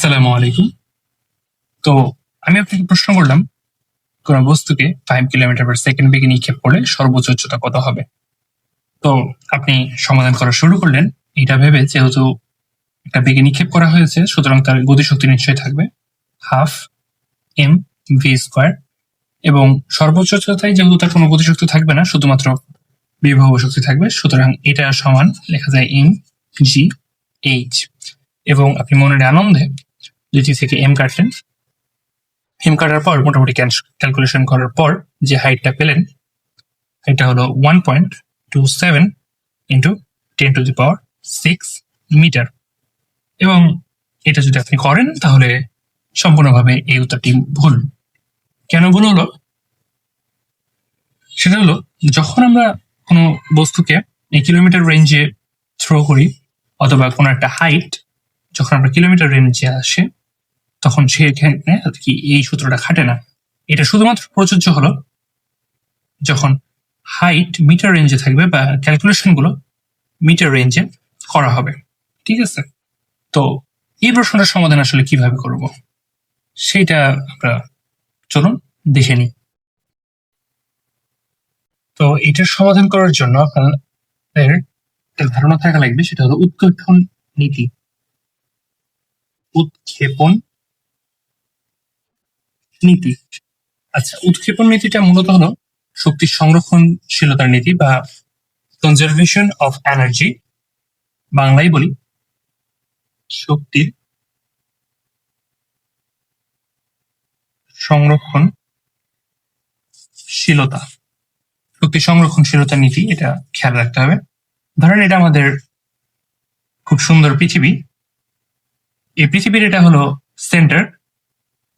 আসসালামু আলাইকুম। তো আমি আপনাকে প্রশ্ন করলাম, কোন বস্তুকে 5 কিলোমিটার/সেকেন্ড বেগে নিক্ষেপ করলে সর্বোচ্চ উচ্চতা কত হবে? তো আপনি সমাধান করা শুরু করলেন এটা ভেবে, যেহেতু একটা বেগে নিক্ষেপ করা হয়েছে সুতরাং তার গতিশক্তি নিশ্চয়ই থাকবে হাফ এম ভি স্কোয়ার, এবং সর্বোচ্চ উচ্চতায় যেহেতু তার কোনো গতিশক্তি থাকবে না, শুধুমাত্র বিভব শক্তি থাকবে, সুতরাং এটা সমান লেখা যায় এম জি এইচ। এবং আপনি মনের আনন্দে জি থেকে এম কাটলেন, এম কাটার পর মোটামুটি ক্যালকুলেশন করার পর যে হাইটটা পেলেন, এটা হলো 1.27 ইন্টু 10⁶ মিটার। এবং এটা যদি আপনি করেন তাহলে সম্পূর্ণভাবে এই উত্তরটি ভুল। কেন ভুল হলো? সেটা হলো, যখন আমরা কোনো বস্তুকে এই কিলোমিটার রেঞ্জে থ্রো করি, অথবা কোনো একটা হাইট যখন আমরা কিলোমিটার রেঞ্জে আসে, তখন সেখানে আর কি এই সূত্রটা খাটে না। এটা শুধুমাত্র প্রযোজ্য হলো যখন হাইট মিটার রেঞ্জে থাকবে বা ক্যালকুলেশন গুলো মিটার রেঞ্জে করা হবে। ঠিক আছে? তো এই প্রশ্নটার সমাধান আসলে কিভাবে করব সেটা আমরা চলুন দেখে নিই। তো এটার সমাধান করার জন্য আপনাদের একটা ধারণা থাকা লাগবে, সেটা হলো উৎক্ষেপণ নীতি। উৎক্ষেপণ নীতি। আচ্ছা, উৎক্ষেপণ নীতিটা মূলত হলো শক্তি সংরক্ষণশীলতার নীতি বা কনজারভেশন অফ এনার্জি। বাংলায় বলি শক্তির সংরক্ষণশীলতা। শক্তি সংরক্ষণশীলতা নীতি, এটা খেয়াল রাখতে হবে। ধরেন এটা আমাদের খুব সুন্দর পৃথিবী। এই পৃথিবীর এটা হলো সেন্টার,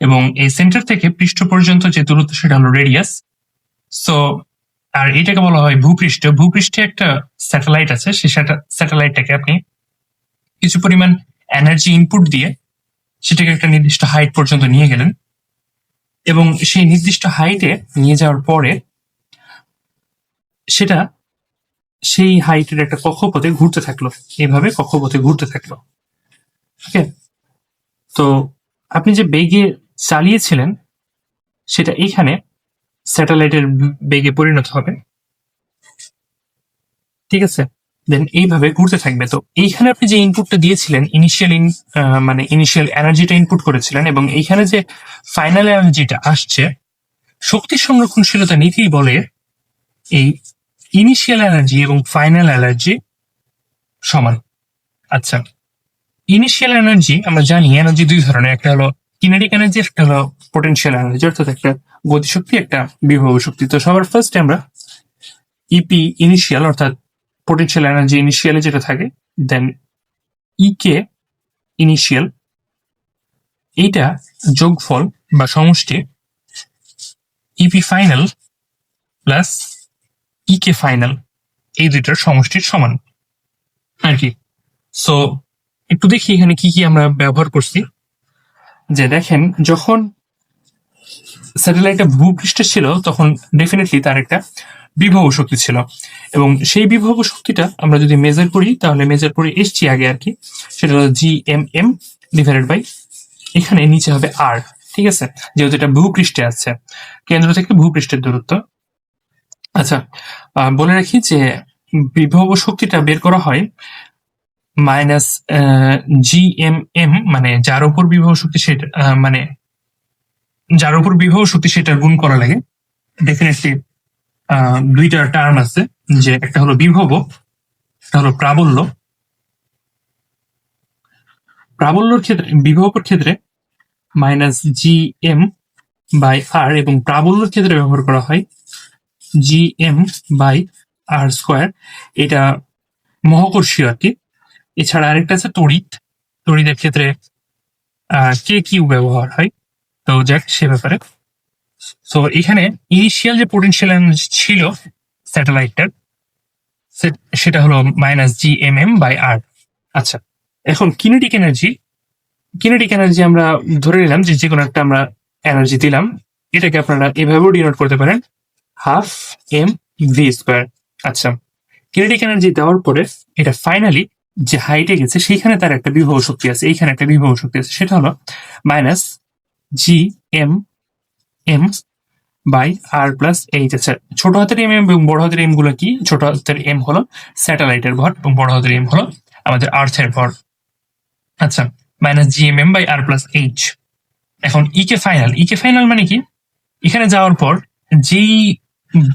এবং এই সেন্টার থেকে পৃষ্ঠ পর্যন্ত যে দূরত্ব সেটা হলো রেডিয়াস। সো আর এটাকে বলা হয় ভূপৃষ্ঠ। ভূপৃষ্ঠে একটা স্যাটেলাইট আছে, সেই স্যাটেলাইটটাকে আপনি কিছু পরিমাণ এনার্জি ইনপুট দিয়ে সেটাকে একটা নির্দিষ্ট হাইট পর্যন্ত নিয়ে গেলেন, এবং সেই নির্দিষ্ট হাইটে নিয়ে যাওয়ার পরে সেটা সেই হাইটের একটা কক্ষপথে ঘুরতে থাকলো, এইভাবে কক্ষপথে ঘুরতে থাকলো। ওকে, তো আপনি যে বেগে চালিয়েছিলেন সেটা এইখানে স্যাটেলাইটের বেগে পরিণত হবে। ঠিক আছে, দেন এইভাবে ঘুরতে থাকবে। তো এইখানে আপনি যে ইনপুটটা দিয়েছিলেন, ইনিশিয়াল এনার্জিটা ইনপুট করেছিলেন, এবং এইখানে যে ফাইনাল এনার্জিটা আসছে, শক্তি সংরক্ষণশীলতা নীতি বলে এই ইনিশিয়াল এনার্জি এবং ফাইনাল এনার্জি সমান। আচ্ছা, ইনিশিয়াল এনার্জি আমরা জানি এনার্জি দুই ধরনের, একটা হলো কিনেটিক এনার্জি, একটা হলো পোটেনশিয়াল এনার্জি, অর্থাৎ একটা গতিশক্তি, একটা বিভব শক্তি। তো সবার ফার্স্টে আমরা ইপি ইনিশিয়াল অর্থাৎ পোটেনশিয়াল এনার্জি ইনিশিয়ালে যেটা থাকে, দেন ইকে ইনিশিয়াল, এইটা যোগফল বা সমষ্টি ইপি ফাইনাল প্লাস ইকে ফাইনাল, এই দুইটার সমষ্টির সমান আর কি। সো একটু দেখি এখানে কি কি আমরা ব্যবহার করছি। যে দেখেন, যখন স্যাটেলাইটটা ভূপৃষ্ঠে ছিল তখন ডেফিনেটলি তার একটা বিভব শক্তি ছিল, এবং সেই বিভব শক্তিটা আমরা যদি মেজার করি তাহলে মেজার করে এসছি আগে আর কি, সেটা হলো GMM ডিভাইডেড বাই এখানে নিচে হবে আর। ঠিক আছে, যেহেতু এটা ভূপৃষ্ঠে আছে, কেন্দ্র থেকে ভূপৃষ্ঠের দূরত্ব। আচ্ছা, বলে রাখি যে বিভব শক্তিটা বের করা হয় মাইনাস GMM, মানে যার উপর বিভব শক্তি সেটা যার উপর বিভব শক্তি সেটার গুণ করা লাগে। ডেফিনেটলি দুইটা টার্ম আছে, যে একটা হলো বিভব, একটা হলো প্রাবল্য। প্রাবল্যর ক্ষেত্রে, বিভবের ক্ষেত্রে মাইনাস GM বাই আর, এবং প্রাবল্যের ক্ষেত্রে ব্যবহার করা হয় GM বাই আর স্কোয়ার। এটা মহাকর্ষীয় আর কি। এছাড়া আরেকটা আছে তড়িৎ। তড়িতের ক্ষেত্রে কে কিউ ব্যবহার হয়। তো যাক, সে ব্যাপারে। সো এখানে ইনিশিয়াল যে পোটেনশিয়াল এনার্জি ছিল স্যাটেলাইটটার, সেটা হলো মাইনাস GMM বাই আর। আচ্ছা, এখন কিনেটিক এনার্জি আমরা ধরে নিলাম যে কোনো একটা আমরা এনার্জি দিলাম, এটাকে আপনারা এভাবেও ডিনোট করতে পারেন, হাফ এম ভি স্কোয়ার। আচ্ছা, কিনেটিক এনার্জি দেওয়ার পরে এটা ফাইনালি যে হাইটে গেছে সেইখানে তার একটা বিভব শক্তি আছে, এইখানে একটা বিভব শক্তি আছে, সেটা হলো minus G M M by R plus H. আচ্ছা, ছোট হাতের এম এবং বড় হাতের এম গুলো কি? ছোট হাতের এম হলো স্যাটেলাইটের ভর এবং বড় হাতের এম হলো আমাদের আর্থের ভর। আচ্ছা, minus G M by R plus H. এখন ইকে ফাইনাল মানে কি? এখানে যাওয়ার পর যেই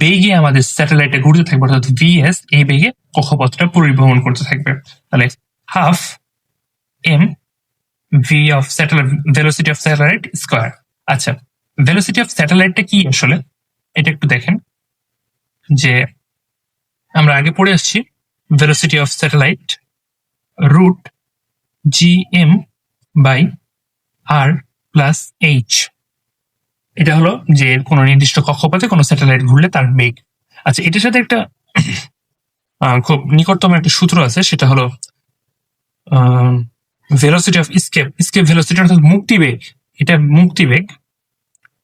বেগে আমাদের স্যাটেলাইটে ঘুরতে থাকবে অর্থাৎ ভিএস, এই বেগে কক্ষপথটা পরিভ্রমণ করতে থাকবে। তাহলে half M V of satellite, velocity of satellite square. আচ্ছা, ভেলোসিটি অফ স্যাটেলাইটটা কি আসলে এটা একটু দেখেন, যে আমরা আগে পড়ে আসছি velocity of satellite root G M by R plus H. এটা হলো যে কোনো নির্দিষ্ট কক্ষপথে কোনো স্যাটেলাইট ঘুরলে তার বেগ। আচ্ছা, এটার সাথে একটা খুব নিকটতম একটা সূত্র আছে, সেটা হলো ভেলোসিটি অফ স্কেপ ভেলোসিটি অর্থাৎ মুক্তিবেগ, এটা মুক্তিবেগ।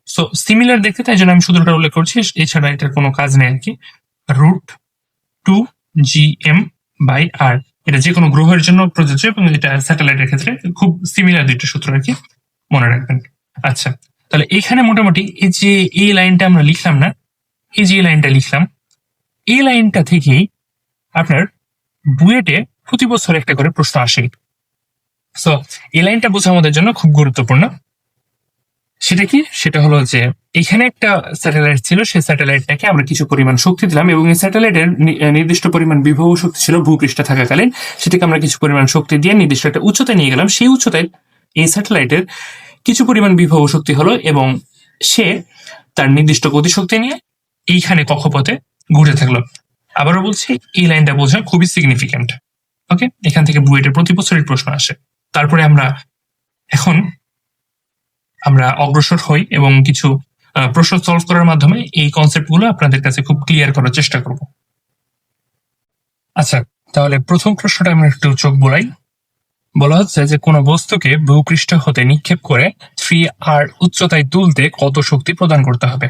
সো সিমিলার দেখতে, তাই জন্য আমি সূত্রটা উল্লেখ করছি, এছাড়া এটার কোনো কাজ নেই আর কি। Root two G M by R, এটা যে কোনো গ্রহের জন্য প্রযোজ্য এবং এটা স্যাটেলাইটের ক্ষেত্রে খুব সিমিলার দুইটা সূত্র আর কি, মনে রাখবেন। আচ্ছা, তাহলে এখানে মোটামুটি এই যে এই লাইনটা আমরা লিখলাম না, এই যে লাইনটা লিখলাম, এই লাইনটা থেকেই আপনার বুয়েটে প্রতি বছর একটা করে প্রশ্ন আসে। সো এই লাইনটা বোঝা আমাদের জন্য খুব গুরুত্বপূর্ণ। সেটা কি? সেটা হলো যে এখানে একটা স্যাটেলাইট ছিল, সেই স্যাটেলাইটটাকে আমরা কিছু পরিমাণ শক্তি দিলাম এবং এই স্যাটেলাইটের নির্দিষ্ট পরিমাণ বিভব শক্তি ছিল ভূপৃষ্ঠে থাকাকালীন, সেটাকে আমরা কিছু পরিমাণ শক্তি দিয়ে নির্দিষ্ট একটা উচ্চতায় নিয়ে গেলাম। সেই উচ্চতায় এই স্যাটেলাইটের কিছু পরিমাণ বিভব শক্তি হলো এবং সে তার নির্দিষ্ট গতিশক্তি নিয়ে এইখানে কক্ষপথে ঘুরে থাকলো। আবারও বলছি, এই লাইনটা বোঝা খুবই সিগনিফিক্যান্ট। ওকে, এখান থেকে বুয়েটের প্রতি বছরের প্রশ্ন আসে। তারপরে আমরা অগ্রসর হই এবং কিছু প্রশ্ন সলভ করার মাধ্যমে এই কনসেপ্ট গুলো আপনাদের কাছে খুব ক্লিয়ার করার চেষ্টা করব। আচ্ছা, তাহলে প্রথম প্রশ্নটা আমরা একটু চোখ বোলাই। বলা হচ্ছে যে কোনো বস্তুকে ভূপৃষ্ঠ হতে নিক্ষেপ করে 3r উচ্চতায় তুলতে কত শক্তি প্রদান করতে হবে।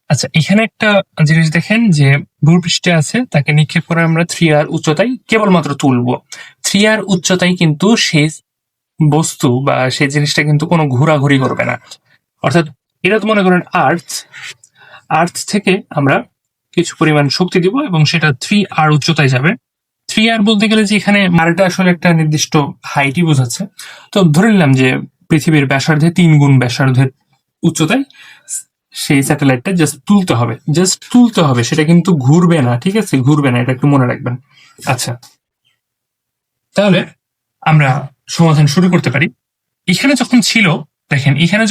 আচ্ছা, এখানে একটা জিনিস দেখেন যে ভূপৃষ্ঠে আছে, তাকে নিক্ষেপ করে আমরা 3r উচ্চতায় কেবলমাত্র তুলবো। 3r উচ্চতায় কিন্তু সেই বস্তু বা সেই জিনিসটা কিন্তু কোনো ঘোরাঘুরি করবে না। অর্থাৎ এটা তো মনে করেন আর্থ থেকে আমরা কিছু পরিমাণ শক্তি দিব এবং সেটা 3r উচ্চতায় যাবে। 3r বলতে গেলে যে এখানে মারটা আসলে একটা নির্দিষ্ট হাইটই বোঝাচ্ছে। তো ধরে নিলাম যে পৃথিবীর ব্যাসার্ধে 3 গুণ ব্যাসার্ধের উচ্চতায় সেই স্যাটেলাইটটা জাস্ট তুলতে হবে, সেটা কিন্তু ঘুরবে না। ঠিক আছে, ঘুরবে না, এটা একটু মনে রাখবেন। আচ্ছা, তাহলে আমরা সমাধান শুরু করতে পারি। এখানে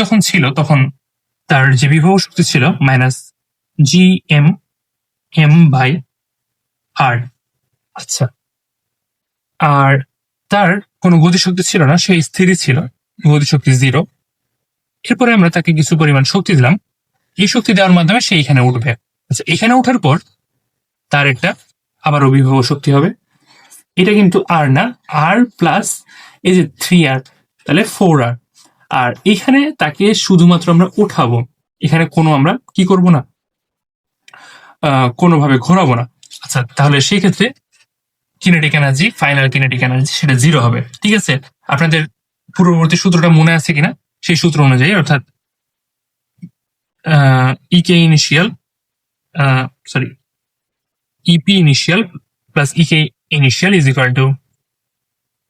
যখন ছিল তখন তার যে বিভব শক্তি ছিল minus G M by R. আচ্ছা, আর তার কোনো গতিশক্তি ছিল না, সে স্থিরই ছিল, গতিশক্তি 0। এরপরে আমরা তাকে কিছু পরিমাণ শক্তি দিলাম, এই শক্তি দেওয়ার মাধ্যমে সে এখানে উঠবে। আচ্ছা, এখানে ওঠার পর তার একটা আবার অভিভব শক্তি হবে, এটা কিন্তু আর না, আর প্লাস এই যে 3r, তাহলে 4r। আর এখানে তাকে শুধুমাত্র আমরা উঠাবো, এখানে কোনো আমরা কি করব না, কোনোভাবে ঘোরাবো না। আচ্ছা, তাহলে সেই ক্ষেত্রে কিনেটিক এনার্জি, ফাইনাল কিনেটিক এনার্জি সেটা 0 হবে। ঠিক আছে, আপনাদের পূর্ববর্তী সূত্রটা মনে আছে কিনা, সেই সূত্র অনুযায়ী অর্থাৎ KE initial PE initial plus KE initial is equal to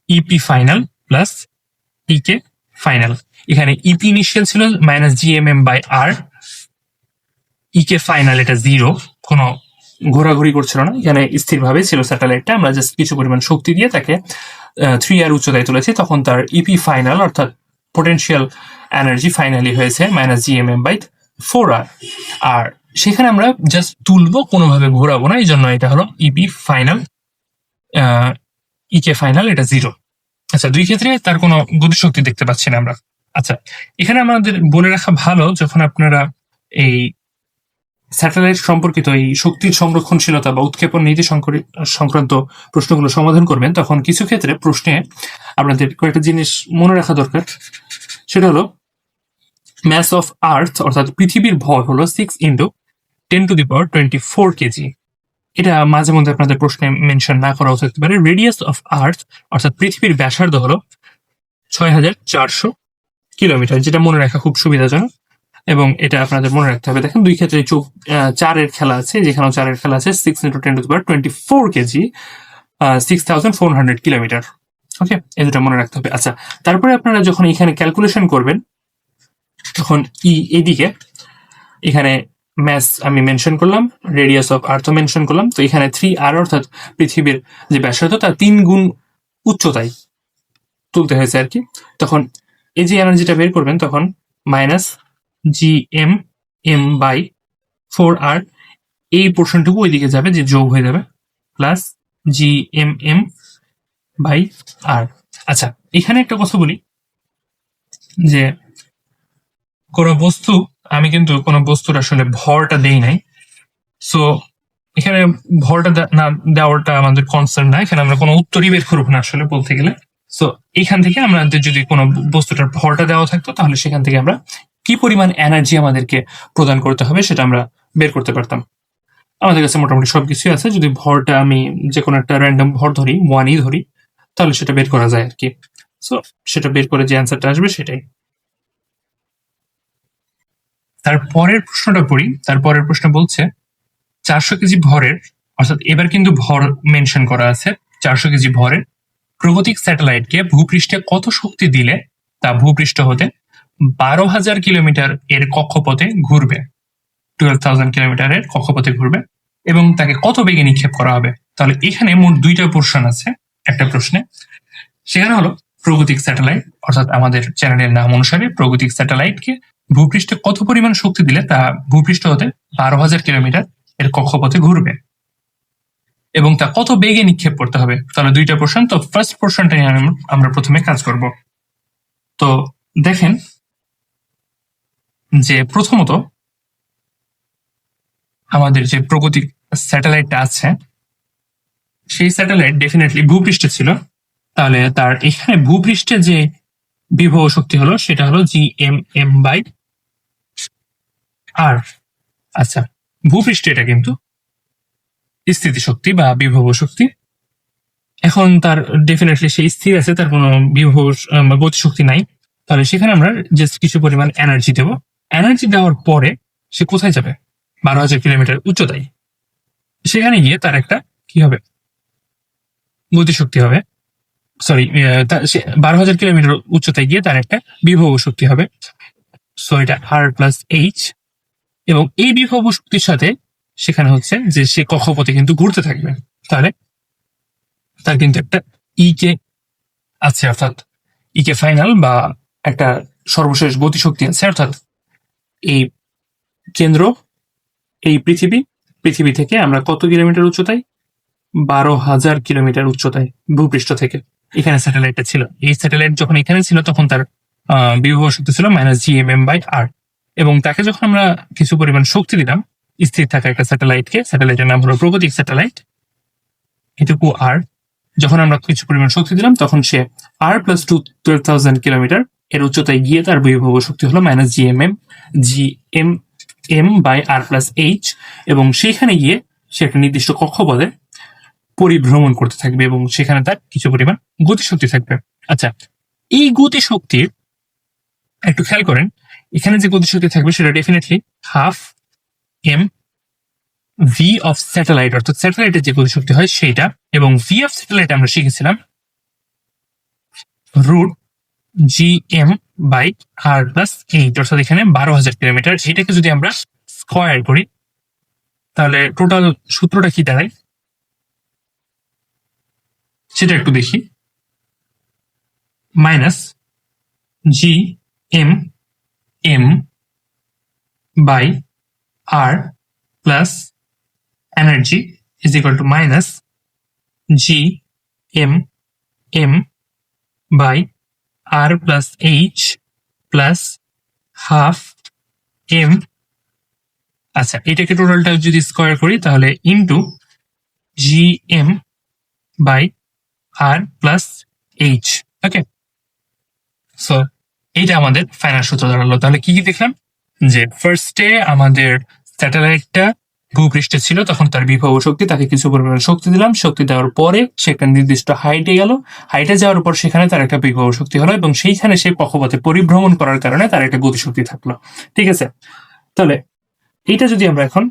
PE final plus E K final. এখানে ইপি ইনিশিয়াল ছিল minus GMM by R, KE final এটা 0, কোনো ঘোরাঘুরি করছিল না, এখানে স্থিরভাবে ছিল স্যাটেলাইটটা। আমরা জাস্ট কিছু পরিমাণ শক্তি দিয়ে তাকে 3r উচ্চতায় তুলেছি, তখন তার ইপি ফাইনাল অর্থাৎ পোটেনশিয়াল এনার্জি ফাইনালি হয়েছে মাইনাস জিএমএম বাই 4r। আর সেখানে আমরা জাস্ট তুলবো, কোনোভাবে ঘোরাবো না, এই জন্য এটা হলো ইপি ফাইনাল, ইকে ফাইনাল এটা 0। আচ্ছা, দুই ক্ষেত্রে তার কোনো গতিশক্তি দেখতে পাচ্ছি না আমরা। আচ্ছা, এখানে আমাদের বলে রাখা ভালো, যখন আপনারা এই স্যাটেলাইট সম্পর্কিত এই শক্তির সংরক্ষণশীলতা বা উৎক্ষেপণ নীতি সংক্রান্ত প্রশ্নগুলো সমাধান করবেন, তখন কিছু ক্ষেত্রে প্রশ্নে আপনাদের কয়েকটা জিনিস মনে রাখা দরকার। সেটা হলো ম্যাস অফ আর্থ অর্থাৎ পৃথিবীর ভর হলো 6 × 10⁻24 কেজি। এটা মাঝে মধ্যে আপনাদের প্রশ্নে মেনশন না করাও থাকতে পারে। রেডিয়াস অফ আর্থ অর্থাৎ পৃথিবীর ব্যাসার্ধ হলো 6,400 কিলোমিটার, যেটা মনে রাখা খুব সুবিধাজনক এবং এটা আপনাদের মনে রাখতে হবে। দেখেন দুই ক্ষেত্রে চারের খেলা আছে, যেখানেও চারের খেলা আছে। 6 × 10⁻24 কেজি, 6,400 কিলোমিটার। ওকে, এই দুটা মনে রাখতে হবে। আচ্ছা, তারপরে আপনারা যখন এখানে ক্যালকুলেশন করবেন তখন এইদিকে এখানে ম্যাস আমি মেনশন করলাম, রেডিয়াস অফ আর্থ মেনশন করলাম। তো এখানে 3r অর্থাৎ পৃথিবীর যে ব্যাসার্ধ তার 3 গুণ উচ্চতায় তুলতে হয়েছে আর কি। তখন এই যে এনার্জিটা বের করবেন তখন -GMM/4r, এই পোর্শনটুকু ওইদিকে যাবে, যে যোগ হয়ে যাবে, প্লাস GMM/r। আচ্ছা, এখানে একটা কথা বলি যে কোনো বস্তু, আমি কিন্তু কোনো বস্তুর আসলে ভরটা দেই নাই। সো এখানে ভরটা না দেওয়াটা আমাদের কনসার্ন না, এখানে আমরা কোনো উত্তরই বের করবো না আসলে বলতে গেলে। সো এখান থেকে আমাদের যদি কোনো বস্তুটার ভরটা দেওয়া থাকতো তাহলে সেখান থেকে আমরা কি পরিমাণ এনার্জি আমাদেরকে প্রদান করতে হবে সেটা আমরা বের করতে পারতাম। আমাদের কাছে মোটামুটি সবকিছুই আছে। যদি ভরটা আমি যে কোনো একটা র্যান্ডম ভর ধরি, 1ই ধরি, তাহলে সেটা বের করা যায় আর কি। সো সেটা বের করে যে অ্যান্সারটা আসবে সেটাই। তারপরের প্রশ্নটা পড়ি। তারপরের প্রশ্ন বলছে 400 কেজি ভরের, অর্থাৎ এবার কিন্তু ভর মেনশন করা আছে, 400 কেজি ভরের প্রাগতিক স্যাটেলাইটকে ভূপৃষ্ঠে কত শক্তি দিলে তা ভূপৃষ্ঠ হতে 12,000 কিলোমিটার এর কক্ষপথে ঘুরবে, 12,000 কিলোমিটারের কক্ষপথে ঘুরবে, এবং তাকে কত বেগে নিক্ষেপ করা হবে। তাহলে এখানে মোট দুইটা পোর্শন আছে একটা প্রশ্নে। সেখানে হলো প্রাগতিক স্যাটেলাইট, অর্থাৎ আমাদের চ্যানেলের নাম অনুসারে প্রাগতিক স্যাটেলাইটকে ভূপৃষ্ঠে কত পরিমাণ শক্তি দিলে তা ভূপৃষ্ঠ হতে 12,000 কিলোমিটার এর কক্ষপথে ঘুরবে এবং তা কত বেগে নিক্ষেপ করতে হবে। তাহলে দুইটা পোর্শন। তো ফার্স্ট পোর্শনটা নিয়ে আমরা প্রথমে কাজ করব। তো দেখেন যে প্রথমত আমাদের যে প্রাগতিক স্যাটেলাইটটা আছে সেই স্যাটেলাইট ডেফিনেটলি ভূপৃষ্ঠে ছিল। তাহলে তার এখানে ভূপৃষ্ঠে যে বিভব শক্তি হলো সেটা হলো GMM/r। আচ্ছা, ভূপৃষ্ঠে এটা কিন্তু স্থিতি শক্তি বা বিভব শক্তি। এখন তার ডেফিনেটলি সেই স্থির আছে, তার কোনো বিভব গতিশক্তি নাই। তাহলে সেখানে আমরা জাস্ট কিছু পরিমাণ এনার্জি দেব। এনার্জি দেওয়ার পরে সে কোথায় যাবে? 12,000 কিলোমিটার উচ্চতায়। সেখানে গিয়ে তার একটা কি হবে? গতিশক্তি হবে। সরি, 12,000 কিলোমিটার উচ্চতায় গিয়ে তার একটা বিভব শক্তি হবে। সো এটা R+H, এবং এই বিভব শক্তির সাথে সেখানে হচ্ছে যে সে কক্ষপথে কিন্তু ঘুরতে থাকবে। তাহলে তার কিন্তু একটা ইকে আছে, অর্থাৎ ইকে ফাইনাল বা একটা সর্বশেষ গতিশক্তি আছে। অর্থাৎ এই কেন্দ্র, এই পৃথিবী থেকে আমরা কত কিলোমিটার উচ্চতায়? 12,000 কিলোমিটার উচ্চতায় ভূপৃষ্ঠ থেকে এখানে স্যাটেলাইটটা ছিল। এই স্যাটেলাইট যখন এখানে ছিল তখন তার বিভব শক্তি ছিল -GMM/r, এবং তাকে যখন আমরা কিছু পরিমাণ শক্তি দিলাম স্থির থাকা একটা স্যাটেলাইটকে, স্যাটেলাইটের নাম হলো প্রাগতিক স্যাটেলাইট, এটুকু আর, যখন আমরা কিছু পরিমাণ শক্তি দিলাম তখন সে R+12,000 কিলোমিটার এর উচ্চতায় গিয়ে তার বিভব শক্তি হলো GMM/r+H, এবং সেইখানে গিয়ে সে একটা নির্দিষ্ট কক্ষপথে পরিভ্রমণ করতে থাকবে এবং সেখানে তার কিছু পরিমাণ গতিশক্তি থাকবে। আচ্ছা, এই গতিশক্তির একটু খেয়াল করেন, এখানে যে গতিশক্তি থাকবে সেটা ডেফিনেটলি ½ ভি অফ স্যাটেলাইট, অর্থাৎ স্যাটেলাইটের যে গতিশক্তি হয় সেইটা, এবং ভি অফ স্যাটেলাইট আমরা শিখেছিলাম √GM/r+H, অর্থাৎ এখানে 12,000 কিলোমিটার। এটাকে যদি আমরা স্কয়ার করি তাহলে টোটাল সূত্রটা কি দাঁড়ায় সেটা একটু দেখি। -GMM/r plus energy is equal to -GMM/r+H plus ½ m। আচ্ছা, এটাকে টোটালটা যদি স্কয়ার করি তাহলে ইন্টু GM/r+H। ওকে, সো এইটা আমাদের ফাইনাল সূত্র দাঁড়ালো। তাহলে কি কি দেখলাম? যে ফার্স্টে আমাদের স্যাটেলাইটটা ভূপৃষ্ঠে ছিল তখন তার বিভব শক্তি, তাকে কিছু পরিমাণ শক্তি দিলাম, শক্তি দেওয়ার পরে সে একটা নির্দিষ্ট হাইটে গেল, হাইটে যাওয়ার পর সেখানে তার একটা বিভব শক্তি হলো এবং সেইখানে সেই কক্ষপথে পরিভ্রমণ করার কারণে তার একটা গতিশক্তি থাকলো। ঠিক আছে, তাহলে এইটা যদি আমরা এখন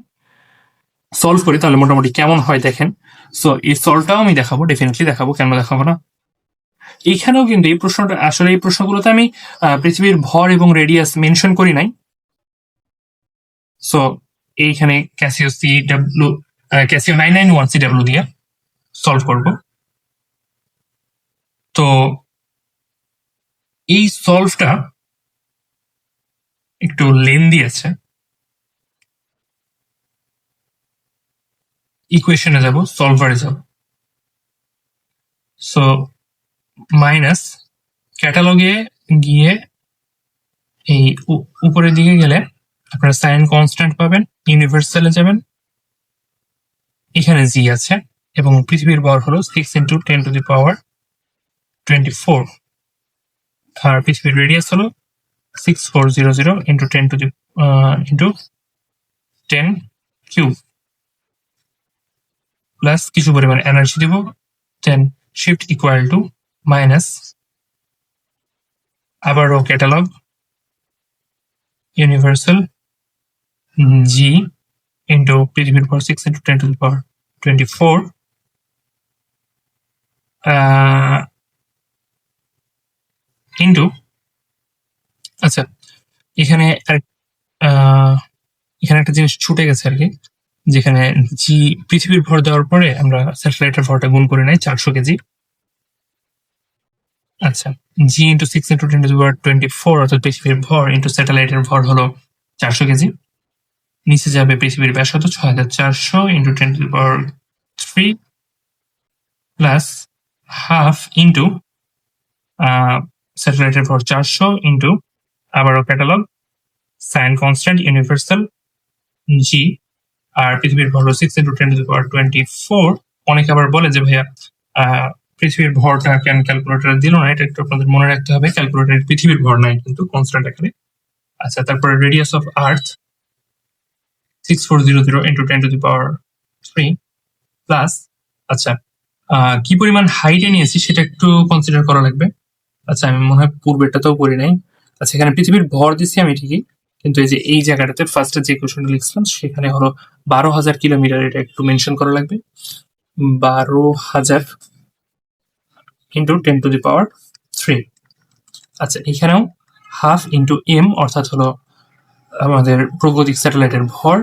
সলভ করি তাহলে মোটামুটি কেমন হয় দেখেন। সো এই সলভটাও আমি দেখাবো, ডেফিনেটলি দেখাবো, কেন দেখাবো না। এইখানেও কিন্তু এই প্রশ্নটা আসলে এই প্রশ্নগুলোতে আমি পৃথিবীর ভর এবং রেডিয়াস মেনশন করি নাই। সো এইখানে ক্যাসিও ক্যাসিও 991 দিয়ে সলভ করব। তো এই সলভটা একটু লেন্দি আছে। ইকুয়েশনে যাব, সলভারে যাব। সো মাইনাস ক্যাটালগে গিয়ে এই উপরের দিকে গেলে আপনারা সাইন কনস্ট্যান্ট পাবেন, ইউনিভার্সালে যাবেন, এখানে জি আছে এবং পৃথিবীর ভর হলো 6 × 10⁻24, আর পৃথিবীর রেডিয়াস হলো 6400 × 10 কিউব প্লাস কিছু পরিমাণ এনার্জি দেব, then shift equal to minus আবারও ক্যাটালগ ইউনিভার্সাল জি ইন্টু পৃথিবীর ভর 6 × 10⁻24 ইন্টু, আচ্ছা এখানে এখানে একটা জিনিস ছুটে গেছে আর কি, যেখানে জি পৃথিবীর ভর দেওয়ার পরে আমরা স্যাটেলাইটের ভরটা গুণ করে নাই 400 কেজি। আচ্ছা, জি ইন্টু 6 × 10⁻24 অর্থাৎ পৃথিবীর ভর ইন্টু স্যাটেলাইটের ভর হলো 400 কেজি। নিচে যাবে পৃথিবীর ব্যাসার্ধ 6400 × 10⁻3 প্লাস হাফ ইন্টু স্যাটেলাইটের ভর 400 ইন্টু আবারও ক্যাটালগ সাইন কনস্ট্যান্ট ইউনিভার্সাল জি, আর পৃথিবীর ভর 6 × 10⁻24। অনেকে আবার বলে যে ভাইয়া পৃথিবীর ভরটা কেন ক্যালকুলেটরে দিল না, এটা একটু আপনাদের মনে রাখতে হবে, ক্যালকুলেটরে পৃথিবীর ভর নাই কিন্তু কনস্ট্যান্ট আকারে। আচ্ছা, তারপরে রেডিয়াস অফ আর্থ 6400 × 10⁻3 প্লাস, আচ্ছা কি পরিমাণ হাইটে নিয়েছি সেটা একটু কনসিডার করা লাগবে। আচ্ছা, আমি মনে হয় পূর্বেরটাতেও পড়ি নাই। আচ্ছা, এখানে পৃথিবীর ভর দিচ্ছি আমি ঠিকই, কিন্তু এই যে এই জায়গাটাতে ফার্স্টে যে কোশ্চেনটা লিখছিলাম সেখানে হলো 12,000 কিলোমিটার, এটা একটু মেনশন করা লাগবে। 12,000 × 10⁻3। আচ্ছা, এখানেও হাফ ইন্টু এম অর্থাৎ হলো আমাদের প্রগতিক স্যাটেলাইটের ভর,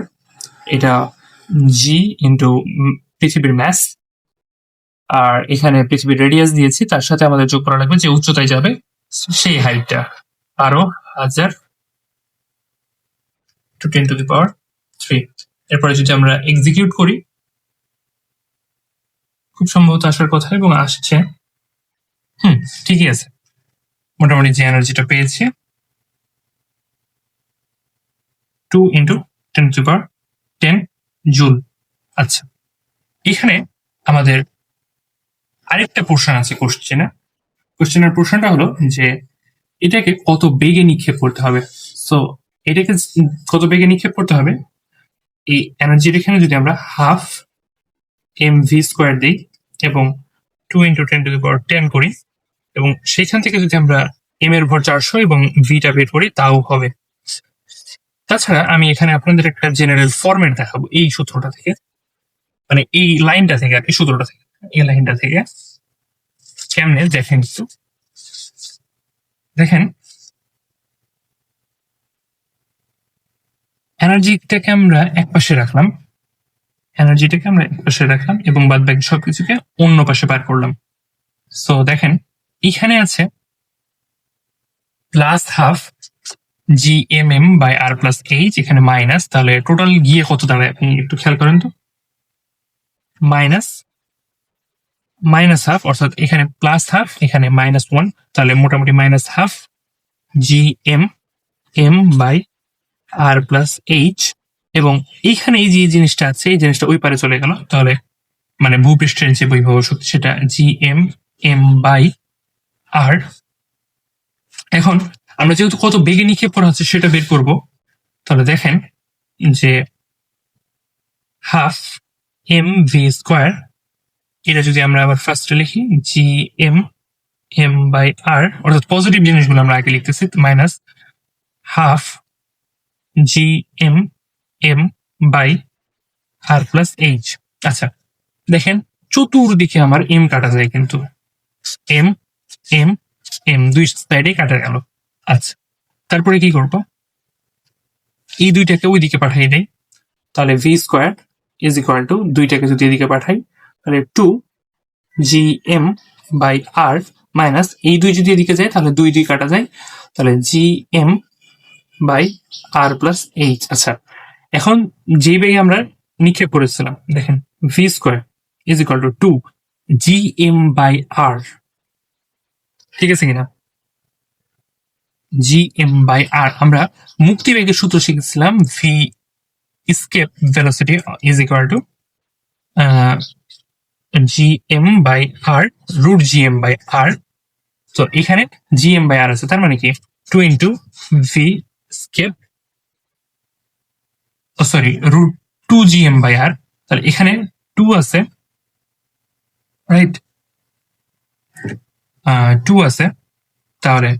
এটা জি ইন্টু পৃথিবীর ম্যাস, আর এখানে পৃথিবীর রেডিয়াস দিয়েছি, তার সাথে আমাদের যোগ করা লাগবে যে উচ্চতায় যাবে সেই হাইটটা, 12,000 × 10⁻3। এরপরে যদি আমরা এক্সিকিউট করি, খুব সম্ভবত আসার কথা এবং আসছে, ঠিকই আছে, মোটামুটি যে এনার্জিটা পেয়েছি 2 × 10⁻10 জুল। আচ্ছা, এখানে আমাদের আরেকটা পোর্শন আছে কোশ্চেনের পোর্শনটা হলো যে এটাকে কত বেগে নিক্ষেপ করতে হবে। সো এটাকে কত বেগে নিক্ষেপ করতে হবে, এই এনার্জির এখানে যদি আমরা হাফ mv² দিই এবং 2 × 10⁻10 করি এবং সেইখান থেকে যদি আমরা এম এর ভর 400 এবং ভিটা বের করি তাও হবে। তাছাড়া আমি এখানে আপনাদের একটা জেনারেল ফরম্যাট দেখাবো এই সূত্রটা থেকে, মানে এই লাইনটা থেকে আর কি, সূত্রটা থেকে, এই লাইনটা থেকে কেমনে দেখেন একটু দেখেন। এনার্জিটাকে আমরা একপাশে রাখলাম এবং বাদ বাকি সবকিছুকে অন্য পাশে বার করলাম। সো দেখেন এখানে আছে প্লাস হাফ gmm/r+h, এখানে মাইনাস, তাহলে টোটাল গিয়ে কত দাঁড়ায় আপনি একটু খেয়াল করেন তো। মাইনাস হাফ অর্থাৎ এখানে প্লাস হাফ, এখানে -1, তাহলে মোটামুটি -1/2 gmm/r+h, এবং এইখানে এই যে জিনিসটা আছে এই জিনিসটা ওই পারে চলে গেল, তাহলে মানে ভূপৃষ্ঠের যে বৈভব শক্তি সেটা gmm/r। এখন আমরা যেহেতু কত বেগে নিক্ষেপ করা হচ্ছে সেটা বের করব, তাহলে দেখেন যে হাফ এম ভি স্কোয়ার, এটা যদি আমরা আবার ফার্স্টে লিখি G M M by R, অর্থাৎ পজিটিভ জিনিসগুলো আমরা আগে লিখতেছি, minus half G M M by R plus H. আচ্ছা দেখেন চতুর্দিকে আমার এম কাটা যায়, কিন্তু এম এম এম দুই সাইডে কাটা গেল। আচ্ছা তারপরে কি করব, এই দুইটাকে ওইদিকে পাঠিয়ে দেই, তাহলে V square is equal to, দুইটাকে যদি এদিকে পাঠাই তাহলে two G M by R minus এই দুই যদি এদিকে যায় তাহলে দুই দুই কাটা যায়, তাহলে G M by R plus H. আচ্ছা এখন যে বেগে আমরা নিক্ষেপ করেছিলাম, দেখেন V square is equal to two G M by R, ঠিক আছে কিনা? জি এম বাই আর আমরা মুক্তি বেগের সূত্র শিখেছিলাম, V escape velocity is equal to gm by r root gm by r। তো এখানে gm by r আছে, তার মানে কি 2 into v escape, sorry root 2 gm by r, তাহলে এখানে 2 আছে, রাইট? 2 আছে, তাহলে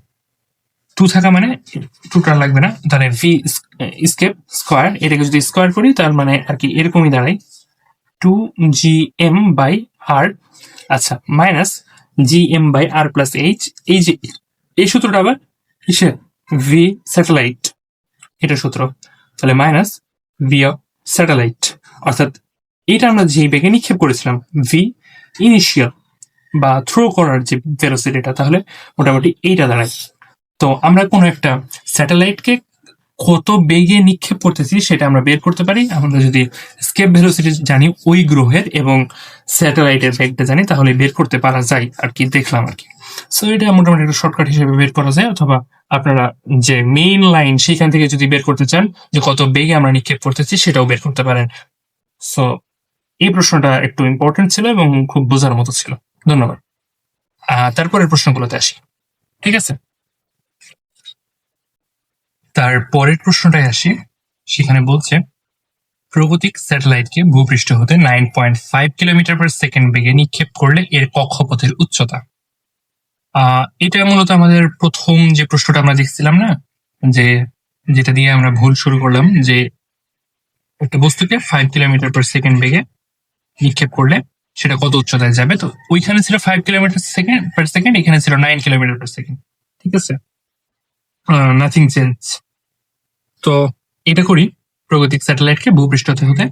2 থাকা মানে 2টা লাগবে না, তাহলে ভি escape স্কোয়ার, এটাকে যদি স্কোয়ার করি তার মানে আর কি এরকমই দাঁড়ায় 2gm by r। আচ্ছা minus gm by r plus H, এই যে এই সূত্রটা আবার কিসের, ভি স্যাটেলাইট, এটা সূত্র, তাহলে মাইনাস ভি অফ স্যাটেলাইট, অর্থাৎ এটা আমরা যে বেগে নিক্ষেপ করেছিলাম ভি ইনিশিয়াল বা থ্রো করার যে ভেলোসিটিটা, তাহলে মোটামুটি এইটা দাঁড়ায়। তো আমরা কোনো একটা স্যাটেলাইটকে কত বেগে নিক্ষেপ করতেছি সেটা আমরা বের করতে পারি আমরা যদি স্কেপ ভেলোসিটি জানি ওই গ্রহের এবং স্যাটেলাইটের বেগটা জানি, তাহলে বের করতে পারা যায় আর কি, দেখলাম আর কি। সো এটা মোটামুটি একটা শর্টকাট হিসেবে বের করা যায়, অথবা আপনারা যে মেইন লাইন সেখান থেকে যদি বের করতে চান যে কত বেগে আমরা নিক্ষেপ করতেছি সেটাও বের করতে পারেন। সো এই প্রশ্নটা একটু ইম্পর্টেন্ট ছিল এবং খুব বোঝার মতো ছিল। ধন্যবাদ। তারপরের প্রশ্নগুলোতে আসি, ঠিক আছে? তার পরের প্রশ্নটায় আসি, সেখানে বলছে প্রগতিক স্যাটেলাইটকে ভূপৃষ্ঠ হতে 9.5 কিলোমিটার পার সেকেন্ড বেগে নিক্ষেপ করলে এর কক্ষপথের উচ্চতা। এটা মূলত আমাদের প্রথম যে প্রশ্নটা আমরা দেখছিলাম না, যে যেটা দিয়ে আমরা ভুল শুরু করলাম, যে একটা বস্তুকে 5 কিলোমিটার পার সেকেন্ড বেগে নিক্ষেপ করলে সেটা কত উচ্চতায় যাবে। তো ওইখানে ছিল 5 কিলোমিটার পার সেকেন্ড, এখানে ছিল 9 কিলোমিটার পার সেকেন্ড, ঠিক আছে? Nothing change. তো এটা করি, প্রগতিক স্যাটেলাইটকে ভূপৃষ্ঠ হতে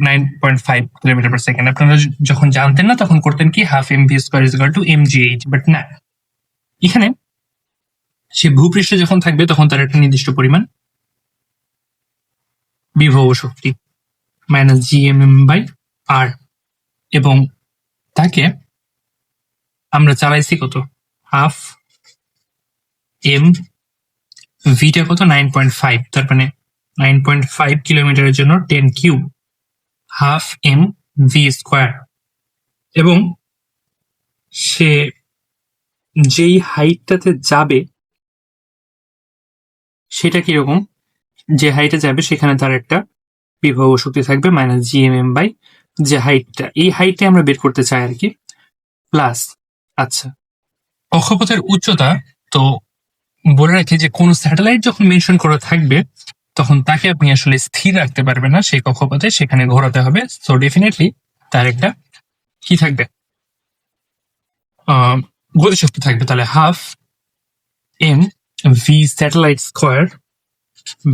9.5 কিলোমিটার পার সেকেন্ড। আপনারা যখন জানতেন না তখন করতেন কি half M V square is equal to M G H, but না, এখানে সে ভূপৃষ্ঠে যখন থাকবে তখন তার একটা নির্দিষ্ট পরিমাণ বিভব শক্তি minus G M M by R, এবং তাকে আমরা চালাইছি কত, হাফ এম, ভিটা কত 9.5, তার মানে 9.5 কিলোমিটারের জন্য 10 cube half M V square, এবং সে যেই হাইটটাতে যাবে সেটা কিরকম, যে হাইটে যাবে সেখানে তার একটা বিভব শক্তি থাকবে minus G M M by যে হাইটটা, এই হাইটে আমরা বের করতে চাই আর কি, প্লাস। আচ্ছা কক্ষপথের উচ্চতা, তো বলে রাখি যে কোন স্যাটেলাইট যখন মেনশন করা থাকবে তখন তাকে আপনি আসলে স্থির রাখতে পারবেন না সেই কক্ষপথে, সেখানে ঘোরাতে হবে। সো ডেফিনেটলি তার একটা কি থাকবে, গতিশক্তি থাকবে। তাহলে half M V satellite square,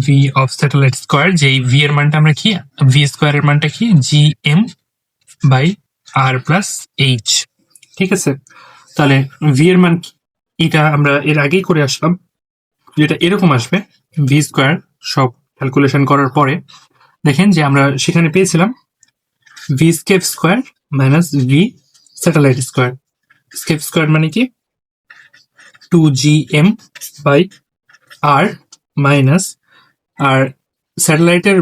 V of satellite square, যে ভি এর মানটা আমরা কি, ভি স্কোয়ার এর মানটা কি, G M by R plus H, ঠিক আছে? তাহলে ভি এর মান এটা আমরা এর আগেই করে আসলাম, যেটা এরকম আসবে ভি স্কোয়ার, সব ক্যালকুলেশন করার পরে দেখেন যে আমরা সেখানে পেয়েছিলাম V escape square minus V satellite square. Escape square মানে কি 2gm বাই আর মাইনাস, আর স্যাটেলাইটের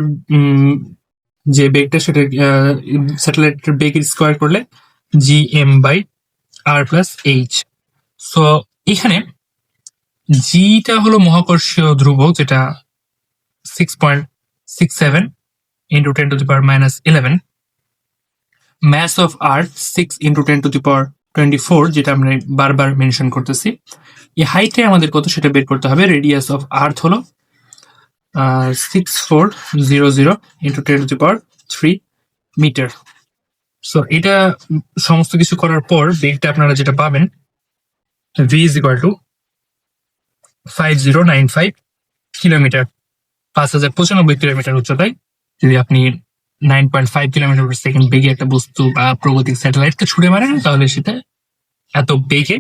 যে বেগটা সেটা স্যাটেলাইটের বেগের স্কোয়ার করলে gm by R plus H. So এখানে জিটা হলো মহাকর্ষীয় ধ্রুবক, যেটা 6.67, into 10 to the power minus 11, mass of earth 6 into 10 to the power 24, যেটা আমরা বারবার মেনশন করতেছি। এই হাইটে আমাদের কত সেটা বের করতে হবে। রেডিয়াস অফ আর্থ হলো 6400 into 10 to the power 3 metre. So এটা সমস্ত কিছু করার পর বেগটা আপনারা যেটা পাবেন v is equal to 5095 kilometre, 5095 kilometre উচ্চতায় যদি আপনি 9.5 কিলোমিটার পার সেকেন্ড বেগে একটা বস্তু বা প্রগতিক স্যাটেলাইটকে ছুড়ে মারেন, তাহলে সেটা এত বেগে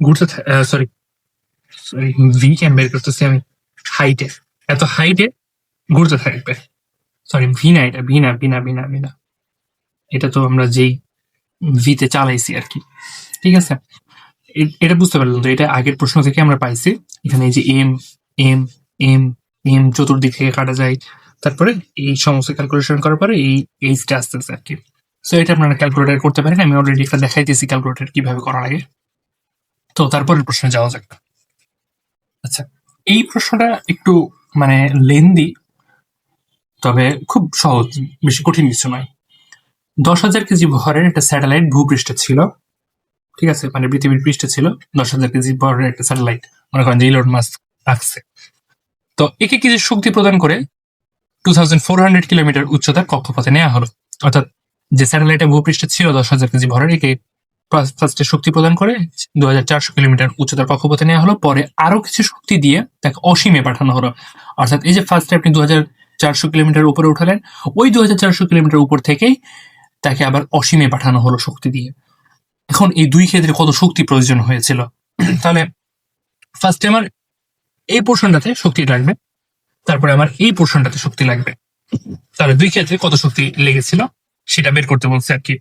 ঘুরতে সরি ভি ক্যান বের করতেছি আমি, হাইটে, এত হাইটে ঘুরতে থাকবে। সরি ভি না, এটা ভি না, এটা তো আমরা যেই ভিতে চালাইছি আর কি, ঠিক আছে। এটা বুঝতে পারলাম তো, এটা আগের প্রশ্ন থেকে আমরা পাইছি। এখানে এই যে এম এম এম এম চতুর্দিক থেকে কাটা যায়, তারপরে এই সমস্ত ক্যালকুলেশন করার পরে এই এইচটা আসতেছে আর কি। সো এটা আপনারা ক্যালকুলেটার করতে পারেন, আমি অলরেডি একটা দেখাইতেছি ক্যালকুলেটার কিভাবে করা লাগে। তো তারপরের প্রশ্নে যাওয়া যাক। আচ্ছা, এই প্রশ্নটা একটু মানে লেন্দি, তবে খুব সহজ, বেশি কঠিন কিছু নয়। 10,000 কেজি ভরের একটা স্যাটেলাইট ভূপৃষ্ঠে ছিল, ঠিক আছে, মানে পৃথিবীর পৃষ্ঠে ছিল 10,000 কেজি ভরের একটা স্যাটেলাইট, মনে করেন যে ইলন মাস্ক রাখছে। তো একে কিছু শক্তি প্রদান করে 2400 কিলোমিটার উচ্চতার কক্ষপথে নেওয়া হলো। অর্থাৎ যে স্যাটেলাইটে ভূপৃষ্ঠে ছিল 10,000 কেজি ভরের, একে ফার্স্টে শক্তি প্রদান করে 2400 কিলোমিটার উচ্চতার কক্ষপথে নেওয়া হলো। পরে আরো কিছু শক্তি দিয়ে তাকে অসীমে পাঠানো হলো। অর্থাৎ এই যে ফার্স্টে আপনি 2400 কিলোমিটার উপরে উঠালেন, ওই 2400 কিলোমিটার উপর থেকেই তাকে আবার অসীমে পাঠানো হলো শক্তি দিয়ে। এখন এই দুই ক্ষেত্রে কত শক্তি প্রয়োজন হয়েছিল? তাহলে ফার্স্টে আমার এই পোর্শনটাতে শক্তি লাগবে, তারপরে আমার এই পোর্শনটাতে শক্তি লাগবে। তাহলে দুই ক্ষেত্রে কত শক্তি লেগেছিল সেটা বের করতে বলছে আর কি।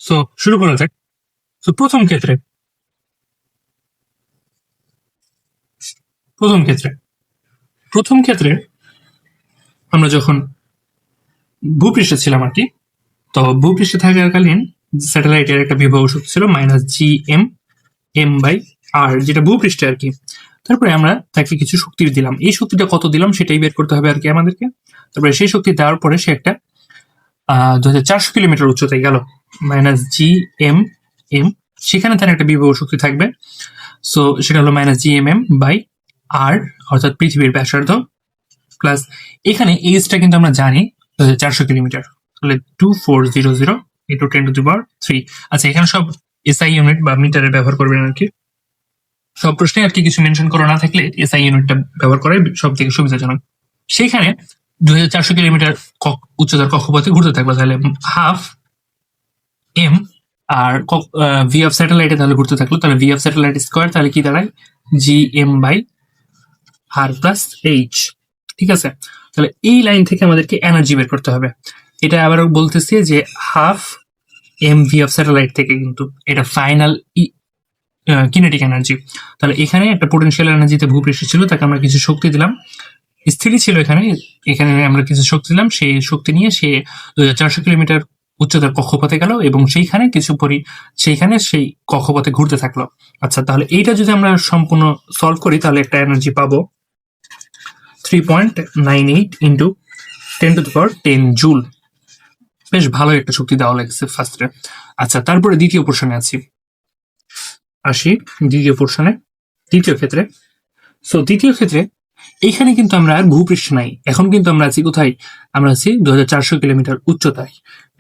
সো শুরু করা যাক। তো প্রথম ক্ষেত্রে আমরা যখন ভূপৃষ্ঠে ছিলাম আর কি, তো ভূপৃষ্ঠে থাকাকালীন স্যাটেলাইটের একটা বিভব শক্তি ছিল -gm/r, যেটা ভূপৃষ্ঠে আর কি। তারপরে আমরা তাকে কিছু শক্তি দিলাম, এই শক্তিটা কত দিলাম সেটাই বের করতে হবে আর কি আমাদেরকে। তারপরে সেই শক্তি দেওয়ার পরে সে একটা 2400 কিলোমিটার উচ্চতায় গেল, -gmm, সেখানে তার একটা বিভব শক্তি থাকবে। সো সেটা হলো -gmm/r, অর্থাৎ পৃথিবীর ব্যাসার্ধ, প্লাস এখানে এইচটা কিন্তু আমরা জানি 400 কিলোমিটার, তাহলে 2400 into 10 to the power 3। আচ্ছা, এখানে সব এসআই ইউনিট বা মিটারে ব্যবহার করবেন আর কি। সব প্রশ্নে আর কি কিছু মেনশন করা না থাকলে এসআই ইউনিটটা ব্যবহার করাই সব থেকে সুবিধাজনক। সেইখানে 2400 কিলোমিটার উচ্চতার কক্ষপথে ঘুরতে থাকলো, তাহলে হাফ এম, আর ভি অফ স্যাটেলাইটে তাহলে ঘুরতে থাকলো, তাহলে ভি অফ স্যাটেলাইট স্কোয়ার, তাহলে কি দাঁড়ায় gm/r প্লাস এইচ, ঠিক আছে। তাহলে এই লাইন থেকে আমাদেরকে এনার্জি বের করতে হবে। এটা আবারও বলতেছি যে half M V of satellite থেকে, কিন্তু এটা ফাইনাল কিনেটিক এনার্জি। তাহলে এখানে একটা পোটেনশিয়াল এনার্জিতে ভূপৃষ্ঠে ছিল, তাকে আমরা কিছু শক্তি দিলাম, স্থিরই ছিল এখানে আমরা কিছু শক্তি দিলাম, সেই শক্তি নিয়ে সে 2400 কিলোমিটার উচ্চতার কক্ষপথে গেল এবং সেইখানে সেই কক্ষপথে ঘুরতে থাকলো। আচ্ছা, তাহলে এইটা যদি আমরা সম্পূর্ণ সলভ করি তাহলে একটা এনার্জি পাবো 3.98 into 10 to the power 10 joule. বেশ ভালো একটা শক্তি দেওয়া লাগছে ফার্স্টে। আচ্ছা, তারপরে দ্বিতীয় পোর্শনে আসি দ্বিতীয় ক্ষেত্রে। সো দ্বিতীয় ক্ষেত্রে এইখানে কিন্তু আমরা আর ভূপৃষ্ঠ নাই, এখন কিন্তু আমরা আছি কোথায়? আমরা আছি 2400 কিলোমিটার উচ্চতায়।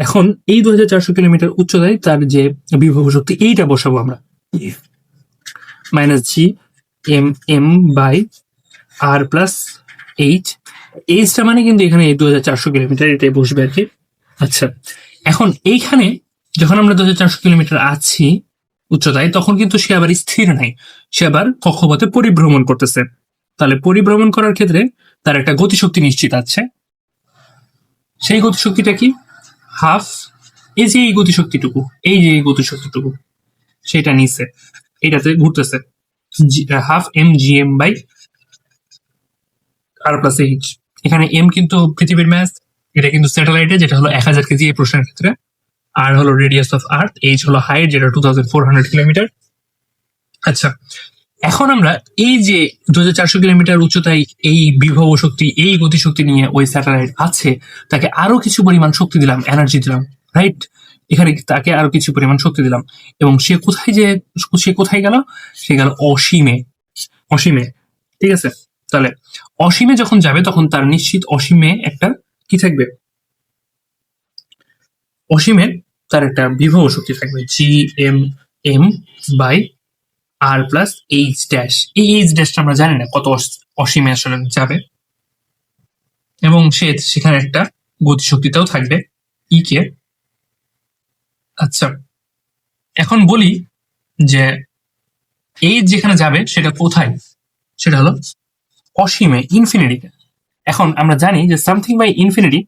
এখন এই 2400 কিলোমিটার উচ্চতায় তার যে বিভব শক্তি, এইটা বসাবো আমরা, -gmm/r প্লাস এইচ। এইচটা মানে কিন্তু এখানে এই 2400 কিলোমিটার, এটাই বসবে আর কি। আচ্ছা, এখন এইখানে যখন আমরা 2400 কিলোমিটার আছি উচ্চতায়, তখন কিন্তু সে আবার স্থির নাই, সে আবার কক্ষপথে পরিভ্রমণ করতেছে। তাহলে পরিভ্রমণ করার ক্ষেত্রে তার একটা গতিশক্তি নিশ্চিত আছে। সেই গতিশক্তিটা কি? হাফ এই যে এই গতিশক্তিটুকু সেটা নিচে এইটাতে ঘুরতেছে, হাফ mgm/r প্লাস এইচ। এখানে এম কিন্তু পৃথিবীর ম্যাস, এটা কিন্তু স্যাটেলাইটে, যেটা হলো 1000 কেজি এই প্রশ্নের ক্ষেত্রে, আর হলো রেডিয়াস অফ আর্থ, এইচ হলো হাইট, যেটা 2400 কিলোমিটার। আচ্ছা, এখন আমরা এই যে 2400 কিলোমিটার উচ্চতায় এই বিভব শক্তি, এই গতিশক্তি নিয়ে ওই স্যাটেলাইট আছে, তাকে আরো কিছু পরিমাণ শক্তি দিলাম, এনার্জি দিলাম, রাইট? এখানে তাকে আরো কিছু পরিমাণ শক্তি দিলাম, এবং সে কোথায় গেল? সে গেল অসীমে। অসীমে, ঠিক আছে? তাহলে অসীমে যখন যাবে তখন তার নিশ্চিত অসীমে একটা কি থাকবে? অসীমে তার একটা বিভব শক্তি থাকবে, G M M by R plus H dash. এই এইচ ড্যাশটা আমরা জানি না কত অসীমে আসলে যাবে, এবং সেখানে একটা গতিশক্তিটাও থাকবে ই কে। আচ্ছা, এখন বলি যে এইচ যেখানে যাবে সেটা কোথায়? সেটা হলো অসীমে, ইনফিনিটিতে। এখন আমরা জানি যে something by infinity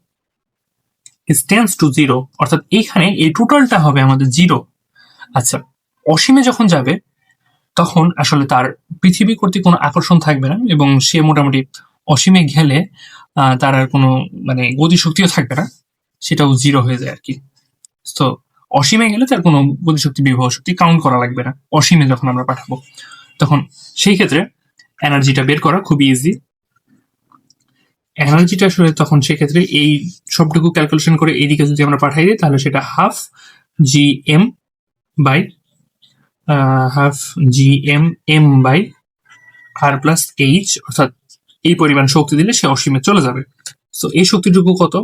is tends to zero, অর্থাৎ এইখানে এই টোটালটা হবে আমাদের জিরো। আচ্ছা, অসীমে যখন যাবে তখন আসলে তার পৃথিবী কর্তৃক কোনো আকর্ষণ থাকবে না, এবং সে মোটামুটি অসীমে গেলে তার আর কোনো মানে গতিশক্তিও থাকবে না, সেটাও জিরো হয়ে যায় আর কি। তো অসীমে গেলে তার কোনো গতিশক্তি বিভব শক্তি কাউন্ট করা লাগবে না। অসীমে যখন আমরা পাঠাবো তখন সেই ক্ষেত্রে এনার্জিটা বের করা খুবই ইজি। এনার্জিটা আসলে তখন সেক্ষেত্রে এই সবটুকু ক্যালকুলেশন করে এইদিকে যদি আমরা পাঠাই দিই তাহলে সেটা half G M by half G M by R plus H, অর্থাৎ এই পরিমাণ শক্তি দিলে সে অসীমে চলে যাবে। তো এই শক্তিটুকু কত?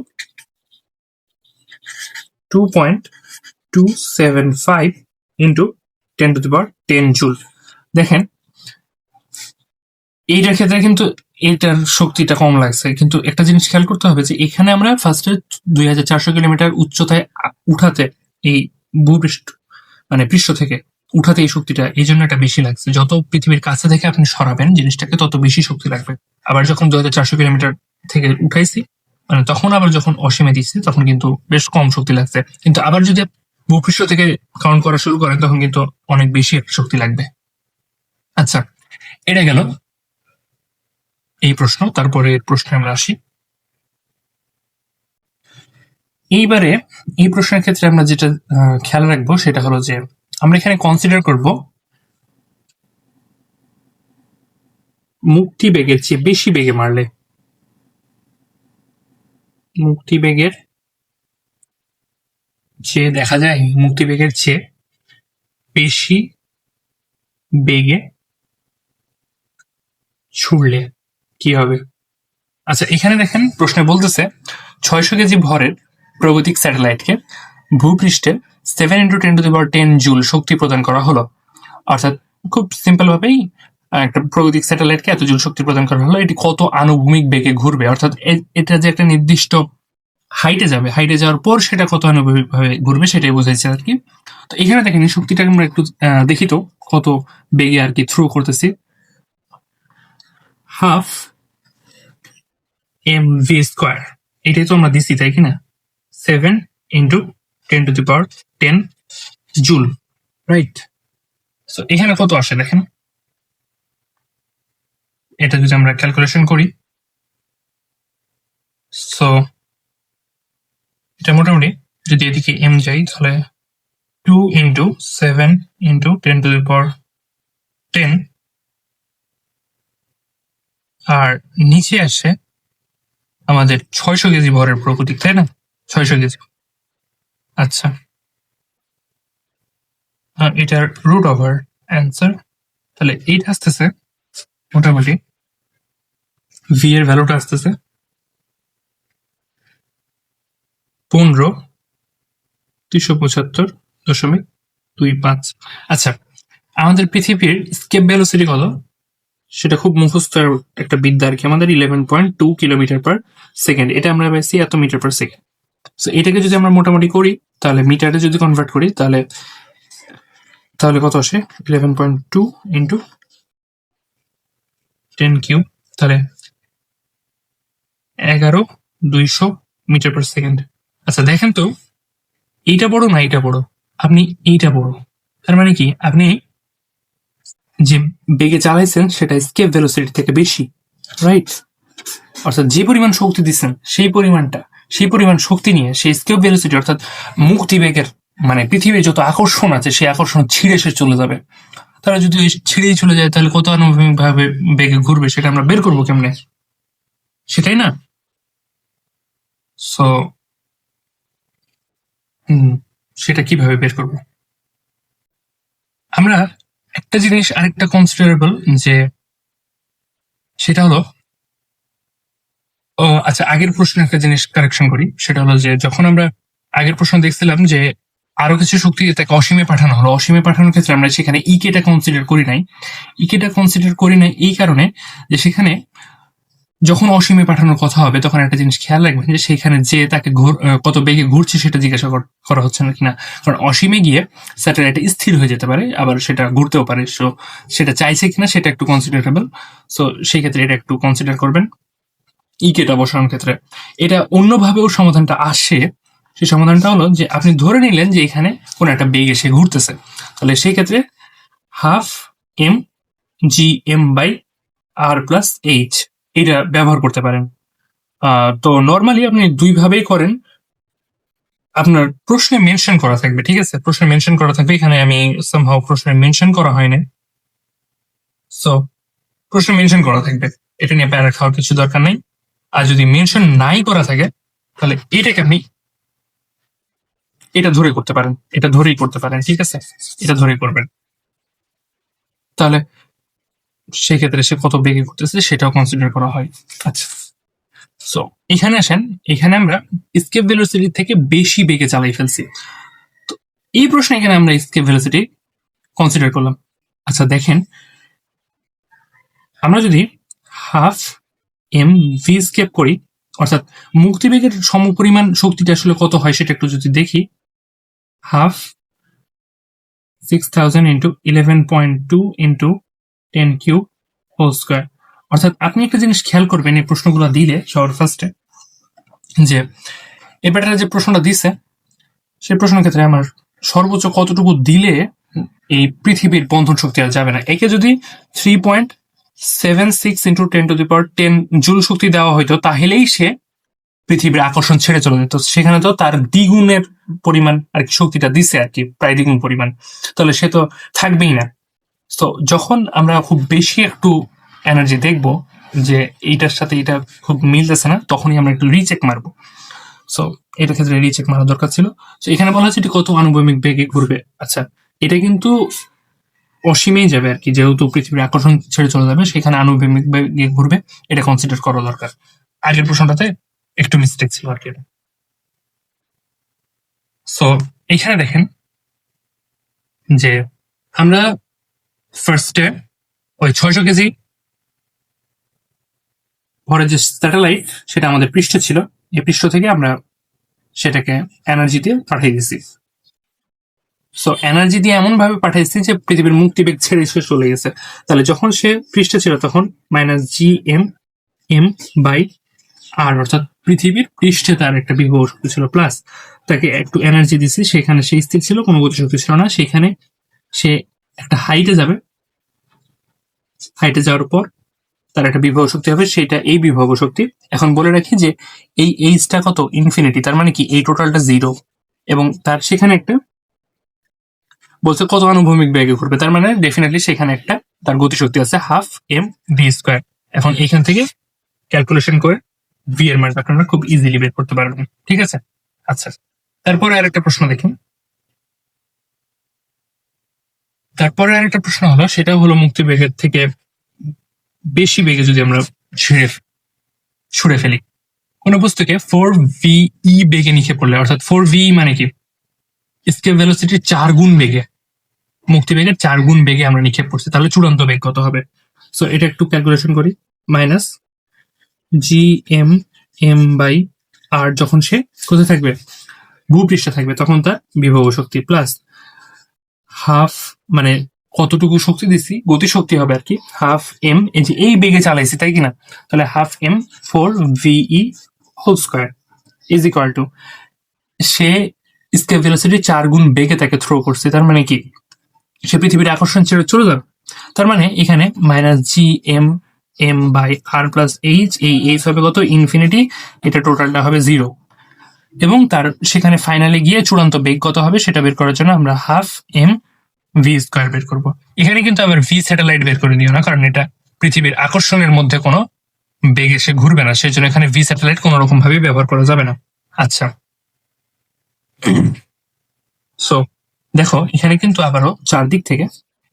2.275 ইন্টু 10 জুল। দেখেন এইটার ক্ষেত্রে কিন্তু এটার শক্তিটা কম লাগছে, কিন্তু একটা জিনিস খেয়াল করতে হবে যে এখানে আমরা ফার্স্টে 2400 কিলোমিটার উচ্চতায় উঠাতে, এই ভূপৃষ্ঠ মানে পৃষ্ঠ থেকে উঠাতে এই শক্তিটা এই জন্য একটা বেশি লাগছে। যত পৃথিবীর কাছে থেকে আপনি সরাবেন জিনিসটাকে তত বেশি শক্তি লাগবে। আবার যখন 2400 কিলোমিটার থেকে উঠাইছি মানে তখন আবার যখন অসীমে দিচ্ছি তখন কিন্তু বেশ কম শক্তি লাগছে, কিন্তু আবার যদি ভূপৃষ্ঠ থেকে কাউন্ট করা শুরু করেন তখন কিন্তু অনেক বেশি শক্তি লাগবে। আচ্ছা, এটা গেল এই প্রশ্ন। তারপরে প্রশ্নে আমরা আসি। এইবারে এই প্রশ্নের ক্ষেত্রে আমরা যেটা খেয়াল রাখবো সেটা হলো যে আমরা এখানে কনসিডার করব মুক্তি বেগের চেয়ে বেশি বেগে মারলে, মুক্তি বেগের চেয়ে দেখা যায় মুক্তি বেগের চেয়ে বেশি বেগে ছুড়লে কি হবে? আচ্ছা, এখানে দেখেন প্রশ্নে বলতেছে 600 কেজি ভরের প্রাগতিক স্যাটেলাইটকে ভূপৃষ্ঠে 7 × 10 জুল শক্তি প্রদান করা হলো। অর্থাৎ খুব সিম্পল ভাবেই একটা প্রাগতিক স্যাটেলাইটকে এত জুল শক্তি প্রদান করা হলো, এটি কত আনুভূমিক বেগে ঘুরবে, অর্থাৎ এটা যে একটা নির্দিষ্ট হাইটে যাবে, হাইটে যাওয়ার পর সেটা কত আনুভূমিক ভাবে ঘুরবে সেটাই বোঝাইছে আর কি। তো এখানে দেখেন এই শক্তিটাকে আমরা একটু দেখি তো কত বেগে আর কি থ্রো করতেছি। হাফ এম ভি স্কোয়ার, এটাই তো আমরা দিচ্ছি তাই কিনা, 7 × 10⁻10 জুল, রাইট? সো এখানে কত আসে দেখেন, এটা যদি আমরা ক্যালকুলেশন করি, সো এটা মোটামুটি যদি এদিকে এম যাই তাহলে 2 × 7 × 10⁻10, আর নিচে আসে আমাদের 600 কেজি ভরের প্রাকৃতিক, তাই না? 600 কেজি। আচ্ছা, এটার রুট ওভার অ্যান্সার, তাহলে এইটা আসতেছে মোটামুটি ভি এর ভ্যালুটা আসতেছে 15,375.25। আচ্ছা, আমাদের পৃথিবীর স্কেপ ভেলোসিটি কত সেটা খুব মুখস্থ একটা বিদ্যা আর কি, আমাদের 11.2 কিলোমিটার পার সেকেন্ড, এটা আমরা পাইছি এত মিটার পার সেকেন্ড। সো এটাকে যদি আমরা মোটামুটি করি তাহলে মিটারে যদি কনভার্ট করি তাহলে কত আসে, 11.2 ইন্টু 10³ তাহলে 11,200 মিটার পার সেকেন্ড। আচ্ছা দেখেন তো এইটা বড় না এইটা বড়? আপনি এইটা বড়, তার মানে কি আপনি যে বেগে চালাইছেন সেটা স্কেপ ভেলোসিটি থেকে বেশি, রাইট? অর্থাৎ যে পরিমাণ শক্তি দিচ্ছেন সেই পরিমাণ শক্তি নিয়ে সেই স্কেপ ভেলোসিটি অর্থাৎ মুক্তি বেগের মানে পৃথিবীর যত আকর্ষণ আছে সেই আকর্ষণ ছিঁড়ে সে চলে যাবে। তারা যদি ছিঁড়েই চলে যায় তাহলে কত আনুভূমিক ভাবে বেগে ঘুরবে সেটা আমরা বের করবো কেমনে, সেটাই না? সো সেটা কিভাবে বের করব? আমরা একটা জিনিস আরেকটা কনসিডারেবল, যে সেটা হলো আচ্ছা, আগের প্রশ্নে একটা জিনিস কারেকশন করি। সেটা হলো যে যখন আমরা আগের প্রশ্ন দেখছিলাম যে আরো কিছু শক্তি তাকে অসীমে পাঠানো হলো, অসীমে পাঠানোর ক্ষেত্রে আমরা সেখানে ইকেটা কনসিডার করি নাই। ইকেটা কনসিডার করি নাই এই কারণে যে সেখানে যখন অসীমে পাঠানোর কথা হবে তখন একটা জিনিস খেয়াল রাখবেন যে সেখানে যে তাকে কত বেগে ঘুরছে সেটা জিজ্ঞাসা করা হচ্ছে না কিনা। কারণ অসীমে গিয়ে স্যাটেলাইট স্থির হয়ে যেতে পারে, আবার সেটা ঘুরতেও পারে। সো সেটা চাইছে কিনা সেটা একটু কনসিডারেবল। সো সেই ক্ষেত্রে এটা একটু কনসিডার করবেন ইকেটা বসানোর ক্ষেত্রে। এটা অন্যভাবেও সমাধানটা আসে। সেই সমাধানটা হলো যে আপনি ধরে নিলেন যে এখানে কোন একটা বেগ এসে ঘুরতেছে, তাহলে সেই ক্ষেত্রে half M G M by R plus H এটা ব্যবহার করতে পারেন। তো নর্মালি আপনি দুইভাবেই করেন। আপনার প্রশ্নে মেনশন করা থাকবে, ঠিক আছে? প্রশ্নে মেনশন করা থাকবে। এখানে আমি সামহাউ প্রশ্নে মেনশন করা হয়নি, সো প্রশ্নে মেনশন করা থাকবে, এটা নিয়ে প্যারা খাওয়ার কিছু দরকার নেই। আর যদি মেনশন নাই করা থাকে তাহলে এটাকে আপনি এটা ধরে করতে পারেন, এটা ধরেই করতে পারেন, ঠিক আছে? এটা ধরেই করবেন, তাহলে সেক্ষেত্রে সে কত বেগে ঘুরতেছে সেটাও কনসিডার করা হয়। আচ্ছা, সো এখানে আসেন, এখানে আমরা স্কেপ ভেলোসিটি থেকে বেশি বেগে চালাই ফেলছি। তো এই প্রশ্নে এখানে আমরা স্কেপ ভেলোসিটি কনসিডার করলাম। আচ্ছা দেখেন, আমরা যদি হাফ এম ভি স্কেপ করি, অর্থাৎ মুক্তিবেগের সমপরিমাণ শক্তিটা আসলে কত হয় সেটা একটু যদি দেখি, half 6000 into 11.2 into 10 cube whole square. অর্থাৎ আপনি একটা জিনিস খেয়াল করবেন এই প্রশ্নগুলো দিলে সবার ফার্স্টে, যে এবারে যে প্রশ্নটা দিছে সেই প্রশ্নের ক্ষেত্রে আমার সর্বোচ্চ কতটুকু দিলে এই পৃথিবীর বন্ধন শক্তি আর যাবে না। একে যদি 3.76 ইন্টু 10 জুল শক্তি দেওয়া হইতো তাহলেই সে পৃথিবীর আকর্ষণ ছেড়ে চলে যেত। সেখানে তো তার দ্বিগুণের পরিমাণ আর কি শক্তিটা দিছে, আর কি প্রায় দ্বিগুণ পরিমাণ, তাহলে সে তো থাকবেই না। তো যখন আমরা খুব বেশি একটু এনার্জি দেখবো যে এইটার সাথে এটা খুব মিলতেছে না, তখনই আমরা একটু রিচেক মারবো। সো এটার ক্ষেত্রে রিচেক মারা দরকার ছিল। তো এখানে বলা হচ্ছে এটি কত আনুভূমিক বেগে ঘুরবে। আচ্ছা, এটা কিন্তু অসীমেই যাবে আর কি, যেহেতু পৃথিবীর আকর্ষণ ছেড়ে চলে যাবে সেখানে আনুভূমিক বেগে ঘুরবে, এটা কনসিডার করা দরকার। আগের প্রশ্নটাতে একটু মিস্টেক ছিল আর কি। সো এইখানে দেখেন যে আমরা ফার্স্টে ওই 600 কেজি ভরের যে স্যাটেলাইট সেটা আমাদের পৃষ্ঠে ছিল, এই পৃষ্ঠ থেকে আমরা সেটাকে এনার্জি দিয়ে পাঠিয়ে দিছি। সো এনার্জি দিয়ে এমন ভাবে পাঠাইছি যে পৃথিবীর মুক্তিবেগ ছেড়ে সে চলে গেছে। তাহলে যখন সে পৃষ্ঠে ছিল তখন minus G M M by R, অর্থাৎ পৃথিবীর পৃষ্ঠে তার একটা বিভব শক্তি ছিল, প্লাস তাকে একটু এনার্জি দিছি, সেখানে সে স্থির ছিল, কোনো গতিশক্তি ছিল না। সেখানে সে একটা হাইটে যাবে, হাইটে যাওয়ার পর তার একটা বিভব শক্তি হবে, সেটা এই বিভব শক্তি। এখন বলে রাখি যে এই এইচটা কত, ইনফিনিটি, তার মানে কি এই টোটালটা 0, এবং তার সেখানে একটা বলছে কত আনুভূমিক বেগে ঘুরবে, তার মানে ডেফিনেটলি সেখানে একটা তার গতিশক্তি আছে হাফ এম ভি স্কোয়ার। এখন এখান থেকে ক্যালকুলেশন করে ভি এর মানটা আপনারা খুব ইজিলি বের করতে পারবেন, ঠিক আছে? আচ্ছা, তারপরে আরেকটা প্রশ্ন দেখুন। তারপরে আরেকটা প্রশ্ন হলো, সেটা হলো মুক্তি বেগের থেকে বেশি বেগে যদি আমরা ছুড়ে ফেলি কোনো বস্তুকে 4VE বেগে নিক্ষেপ করলে, অর্থাৎ 4VE মানে কি, স্কেপ ভেলোসিটির 4 গুণ বেগে, মুক্তি বেগের 4 গুণ বেগে আমরা নিক্ষেপ করছি, তাহলে চূড়ান্ত বেগ কত হবে? সো এটা একটু ক্যালকুলেশন করি। Minus G M M by R, যখন সে কোথায় থাকবে, ভূপৃষ্ঠে থাকবে, তখন তার বিভব শক্তি, প্লাস হাফ মানে কতটুকু শক্তি দিচ্ছি, গতি শক্তি হবে আর কি, হাফ এম, এই যে এই বেগে চালাইছি তাই কিনা, তাহলে half M 4VE whole square is equal to, সে স্কেপ ভেলোসিটি 4 গুণ বেগে তাকে থ্রো করছে, তার মানে কি সে পৃথিবীর আকর্ষণ ছেড়ে চলে যাবে। তার মানে এখানে minus G M M by R plus H, এই এইচ হবে কত, ইনফিনিটি, এটা টোটালটা হবে 0, এবং তার সেখানে ফাইনালে গিয়ে চূড়ান্ত বেগ কত হবে সেটা বের করার জন্য আমরা হাফ এম ভি স্কোয়ার বের করবো। এখানে কিন্তু আবার ভি স্যাটেলাইট বের করে দিও না, কারণ এটা পৃথিবীর আকর্ষণের মধ্যে কোনো বেগ এসে ঘুরবে না, সেই জন্য এখানে ভি স্যাটেলাইট কোনো রকম ভাবে ব্যবহার করা যাবে না। আচ্ছা, সো দেখো এখানে কিন্তু আবারও চারদিক থেকে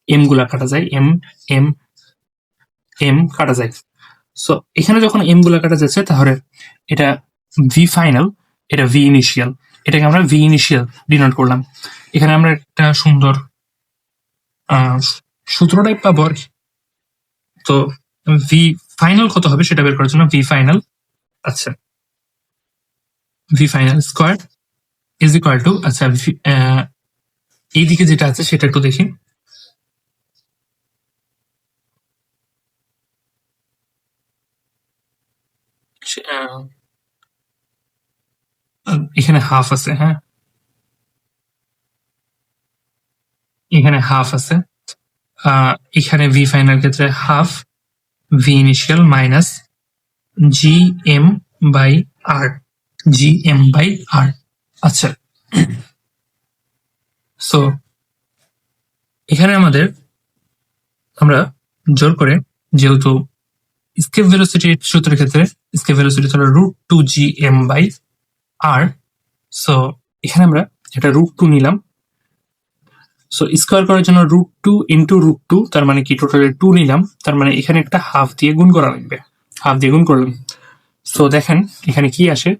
এম গুলা কাটা যায়, এম এম এম কাটা যায়। সো এখানে যখন এম গুলা কাটা যাচ্ছে, তাহলে এটা ভি ফাইনাল, এটা ভি ইনিশিয়াল, এটাকে আমরা ভি ইনিশিয়াল ডিনোট করলাম। এখানে আমরা একটা সুন্দর সূত্র টাইপ পাবো আর কি। তো ভি ফাইনাল কত হবে সেটা বের করার জন্য ভি ফাইনাল, আচ্ছা V final square is equal two, আচ্ছা এইদিকে যেটা আছে সেটা একটু দেখি। এখানে হাফ আছে, হ্যাঁ এখানে হাফ আছে। এখানে ভি ফাইনাল ক্ষেত্রে half V initial minus G M by R, G M by R. আচ্ছা, সো এখানে আমরা জোর করে, যেহেতু স্কেপ ভেলোসিটির সূত্রের ক্ষেত্রে স্কেপ ভেলোসিটি হলো √2gm/r, সো এখানে আমরা এটা √2 নিলাম। সো স্কোয়ার করার জন্য √2 ইন্টু √2, তার মানে কি টোটাল 2 নিলাম, তার মানে এখানে একটা হাফ দিয়ে গুণ করা লাগবে, হাফ দিয়ে গুণ করলাম। সো দেখেন এখানে কি আসে,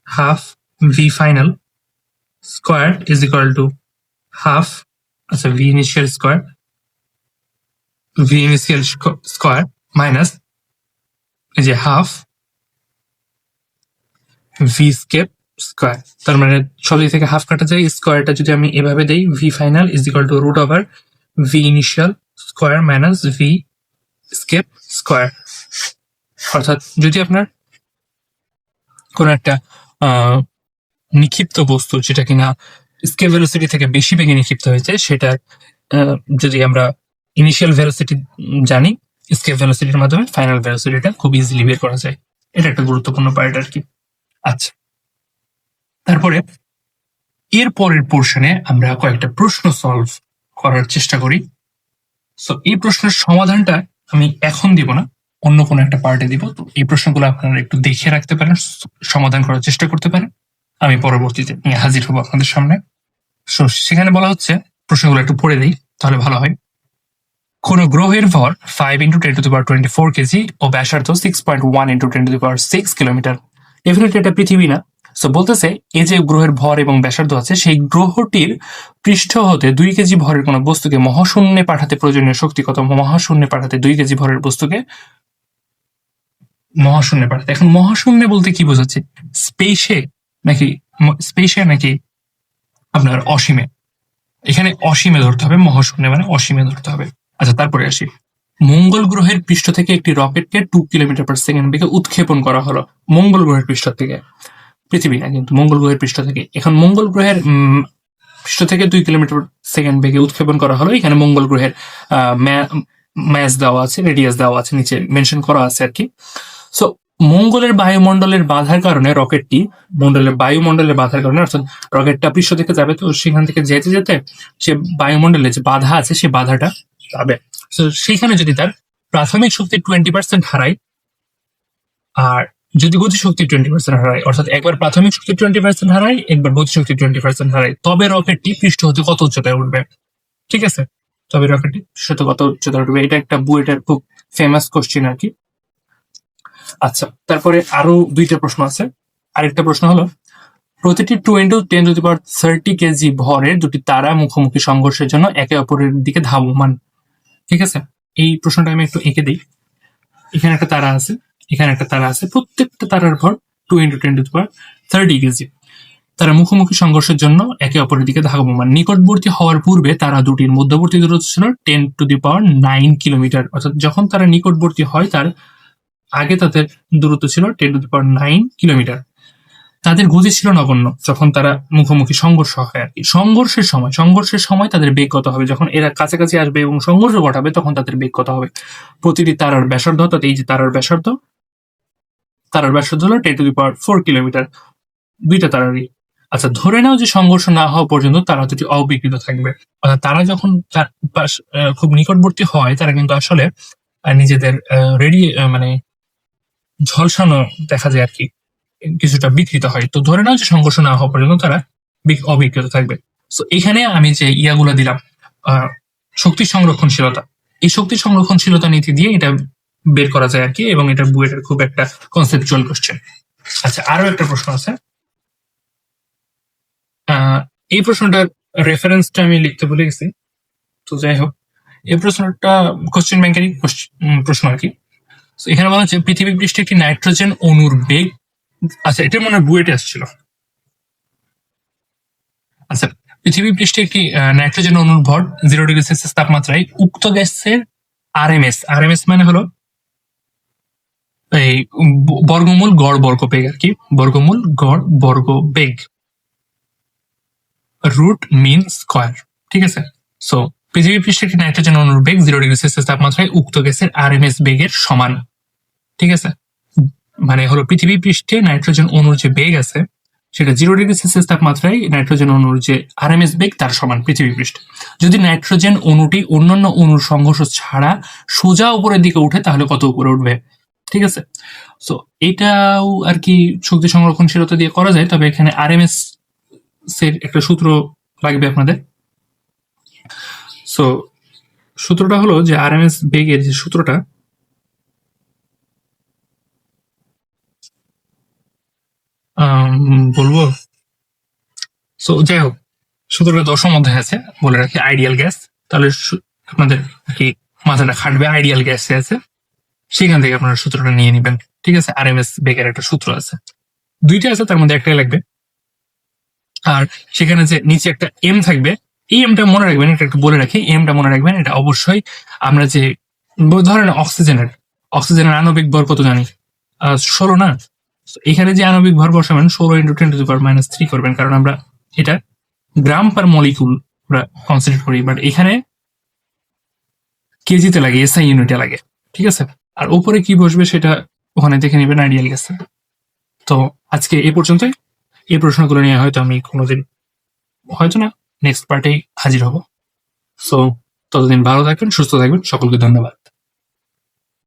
half V final square is equal to half, আচ্ছা V initial square, V initial square minus এই যে হাফ ভি স্কেপ স্কোয়ার, তার মানে সব দিক থেকে হাফ কাটা যায়, স্কোয়ারটা যদি আমি এভাবে দেই, V final is equal to root over V initial square minus V escape square. অর্থাৎ যদি আপনার কোন একটা নিক্ষিপ্ত বস্তু যেটা কিনা স্কেপ ভেলোসিটি থেকে বেশি বেগে নিক্ষিপ্ত হয়েছে, সেটা যদি আমরা ইনিশিয়াল ভেলোসিটি জানি, স্কেপ ভেলোসিটির মাধ্যমে ফাইনাল ভেলোসিটিটা খুব ইজিলি বের করা যায়। এটা একটা গুরুত্বপূর্ণ পার্ট আর কি। আচ্ছা, তারপরে এর পরের পোর্শনে আমরা কয়েকটা প্রশ্ন সলভ করার চেষ্টা করি। সো এই প্রশ্নের সমাধানটা আমি এখন দিব না, অন্য কোনো একটা পার্টে দিব। তো এই প্রশ্নগুলো আপনারা একটু দেখে রাখতে পারেন, সমাধান করার চেষ্টা করতে পারেন, আমি পরবর্তীতে নিয়ে হাজির হবো আপনাদের সামনে। সো সেখানে বলা হচ্ছে, প্রশ্নগুলো একটু পড়ে দিই তাহলে ভালো হয়। কোন গ্রহের ভর 5 × 10⁻24 কেজি ও ব্যাসার্ধ 6.1 × 10⁶ কিলোমিটার। ডেফিনেটলি এটা পৃথিবী না। সো বলতেছে এই যে গ্রহের ভর এবং ব্যাসার্ধ আছে, সেই গ্রহটির পৃষ্ঠ হতে 2 কেজি ভরের কোন বস্তুকে মহাশূন্যে পাঠাতে প্রয়োজনীয় শক্তি কত? মহাশূন্যে পাঠাতে 2 কেজি ভরের বস্তুকে মহাশূন্যে পাঠাতে। এখন মহাশূন্যে বলতে কি বোঝাচ্ছে? স্পেসে নাকি আপনার অসীমে? এখানে অসীমে ধরতে হবে, মহাশূন্যে মানে অসীমে ধরতে হবে। আচ্ছা, তারপরে আসি। মঙ্গল গ্রহের পৃষ্ঠ থেকে একটি রকেটকে 2 কিলোমিটার/সেকেন্ড বেগে উৎক্ষেপণ করা হলো। মঙ্গল গ্রহের পৃষ্ঠ থেকে, পৃথিবী না কিন্তু, মঙ্গল গ্রহের পৃষ্ঠ থেকে। এখন মঙ্গল গ্রহের পৃষ্ঠ থেকে 2 কিলোমিটার/সেকেন্ড বেগে উৎক্ষেপণ করা হলো। এখানে মঙ্গল গ্রহের ম্যাস দেওয়া আছে, রেডিয়াস দেওয়া আছে, নিচে মেনশন করা আছে আর কি। সো মঙ্গলের বায়ুমণ্ডলের বাধার কারণে রকেটটি, বায়ুমণ্ডলের বাধার কারণে, অর্থাৎ রকেটটা পৃষ্ঠ থেকে যাবে, তো সেখান থেকে যেতে যেতে সে বায়ুমণ্ডলে যে বাধা আছে সে বাধাটা যাবে। তো সেখানে যদি তার প্রাথমিক শক্তির 20% হারায়, আর যদি গতিশক্তির 20% হারায়, অর্থাৎ একবার প্রাথমিক শক্তির 20% হারায়, একবার গতিশক্তির 20% হারায়, তবে রকেটটি পৃষ্ঠ হতে কত উচ্চতায় উঠবে? ঠিক আছে, তবে রকেটটি পৃষ্ঠ হতে কত উচ্চতায় উঠবে? এটা একটা বুয়েটের খুব ফেমাস কোশ্চেন আর কি। আচ্ছা, তারপরে আরো 2টা প্রশ্ন আছে। আরেকটা প্রশ্ন হলো, প্রতিটি 2 × 10⁻30 কেজি ভরের 2টি তারা মুখোমুখি সংঘর্ষের জন্য একে অপরের দিকে ধাবমান। ঠিক আছে, এই প্রশ্নটা আমি একটু এঁকে দিই। এখানে একটা তারা আছে, এখানে একটা তারা আছে, প্রত্যেকটা তারার ভর 2 × 10⁻30 কেজি। তারা মুখোমুখি সংঘর্ষের জন্য একে অপরের দিকে ধাবমান। নিকটবর্তী হওয়ার পূর্বে তারা দুটির মধ্যবর্তী দূরত্ব ছিল 10⁹ কিলোমিটার। অর্থাৎ যখন তারা নিকটবর্তী হয়, তার আগে তাদের দূরত্ব ছিল 10⁹ কিলোমিটার। তাদের গতি ছিল নগণ্য যখন তারা মুখোমুখি সংঘর্ষ হয় আর কি। সংঘর্ষের সময় তাদের বেগ কত হবে? যখন এরা কাছাকাছি আসবে এবং সংঘর্ষ ঘটাবে, তখন তাদের বেগ কত হবে? প্রতিটি তারার ব্যাসার্ধ, অর্থাৎ এই যে তারার ব্যাসার্ধ হলো 10⁴ কিলোমিটার, 2টা তারারই। আচ্ছা, ধরে নাও যে সংঘর্ষ না হওয়া পর্যন্ত তারা দুটি অবিকৃত থাকবে। অর্থাৎ তারা যখন খুব নিকটবর্তী হয়, তারা কিন্তু আসলে নিজেদের রেডি মানে ঝলসানো দেখা যায় আর কি, কিছুটা বিকৃত হয়। তো ধরে নাও যে সংঘর্ষ না হওয়া পর্যন্ত তারা অবিকৃত থাকবে। তো এখানে আমি যে ইয়াগুলা দিলাম, শক্তি সংরক্ষণশীলতা, এই শক্তি সংরক্ষণশীলতা নীতি দিয়ে এটা বের করা যায় আর কি, এবং এটা বুয়েটের খুব একটা কনসেপচুয়াল কোশ্চেন। আচ্ছা, আরো একটা প্রশ্ন আছে। এই প্রশ্নটার রেফারেন্সটা আমি লিখতে ভুলে গেছি। তো যাই হোক, এই প্রশ্নটা কোশ্চেন ব্যাংকেরই প্রশ্ন আর কি। এখানে বলা হচ্ছে পৃথিবী পৃষ্ঠে একটি নাইট্রোজেন অণুর বেগ, আচ্ছা এটা মনে হয় বুয়েটে আসছিল। আচ্ছা, পৃথিবী পৃষ্ঠে একটি নাইট্রোজেন অণুর ভর 0°C তাপমাত্রায় উক্ত গ্যাসের আরএমএস মানে হলো এই বর্গমূল গড় বর্গবেগ আর কি, বর্গমূল গড় বর্গবেগ, রুট মিন স্কয়ার। ঠিক আছে। সো পৃথিবী পৃষ্ঠে একটি নাইট্রোজেন অণুর বেগ 0°C তাপমাত্রায় উক্ত গ্যাসের আরএমএস বেগের সমান। ঠিক আছে, মানে হলো পৃথিবী পৃষ্ঠে নাইট্রোজেন অণুর যে বেগ আছে সেটা 0°C তাপমাত্রায় নাইট্রোজেন অণুর যে আরএমএস বেগ তার সমান পৃথিবী পৃষ্ঠে। যদি নাইট্রোজেন অণুটি অন্যান্য অণুর সংঘর্ষ ছাড়া সোজা উপরের দিকে উঠে তাহলে কত উপরে উঠবে। ঠিক আছে। সো এটাও আর কি শক্তি সংরক্ষণশীলতা দিয়ে করা যায়, তবে এখানে আরএমএস এর একটা সূত্র লাগবে আপনাদের। সো সূত্রটা হলো যে আরএমএস বেগের যে সূত্রটা, বলবো। সো যাই হোক, সূত্রটা 10 অধ্যায় আছে, বলে রাখি আইডিয়াল গ্যাস। তাহলে আপনাদের কি মাথাটা খাটবে, আইডিয়াল গ্যাসে আছে, সেখান থেকে আপনারা সূত্রটা নিয়ে নেবেন। ঠিক আছে, আরএমএস বেগের একটা সূত্র আছে, দুইটা আছে, তার মধ্যে একটাই লাগবে। আর সেখানে যে নিচে একটা এম থাকবে, এই এমটা মনে রাখবেন, এটা একটু বলে রাখি, এমটা মনে রাখবেন। এটা অবশ্যই আমরা যে ধরেন অক্সিজেনের আণবিক ভর কত জানি, 16 না। এখানে যে আণবিক ভর বসাবেন 16 × 10⁻³ করবেন, কারণ আমরা এটা গ্রাম পার মলিকুল আমরা কনসিডার করি, বাট এখানে কেজিতে লাগে, এসআই ইউনিটে লাগে। ঠিক আছে। আর উপরে কি বসবে সেটা ওখানে দেখে নেবেন আইডিয়াল গ্যাসে। তো আজকে এই পর্যন্তই। এই প্রশ্নগুলো নিয়ে হয়তো আমি কোনোদিন, হয়তো না, নেক্সট পার্টেই হাজির হব। সো ততদিন ভালো থাকবেন, সুস্থ থাকবেন, সকলকে ধন্যবাদ।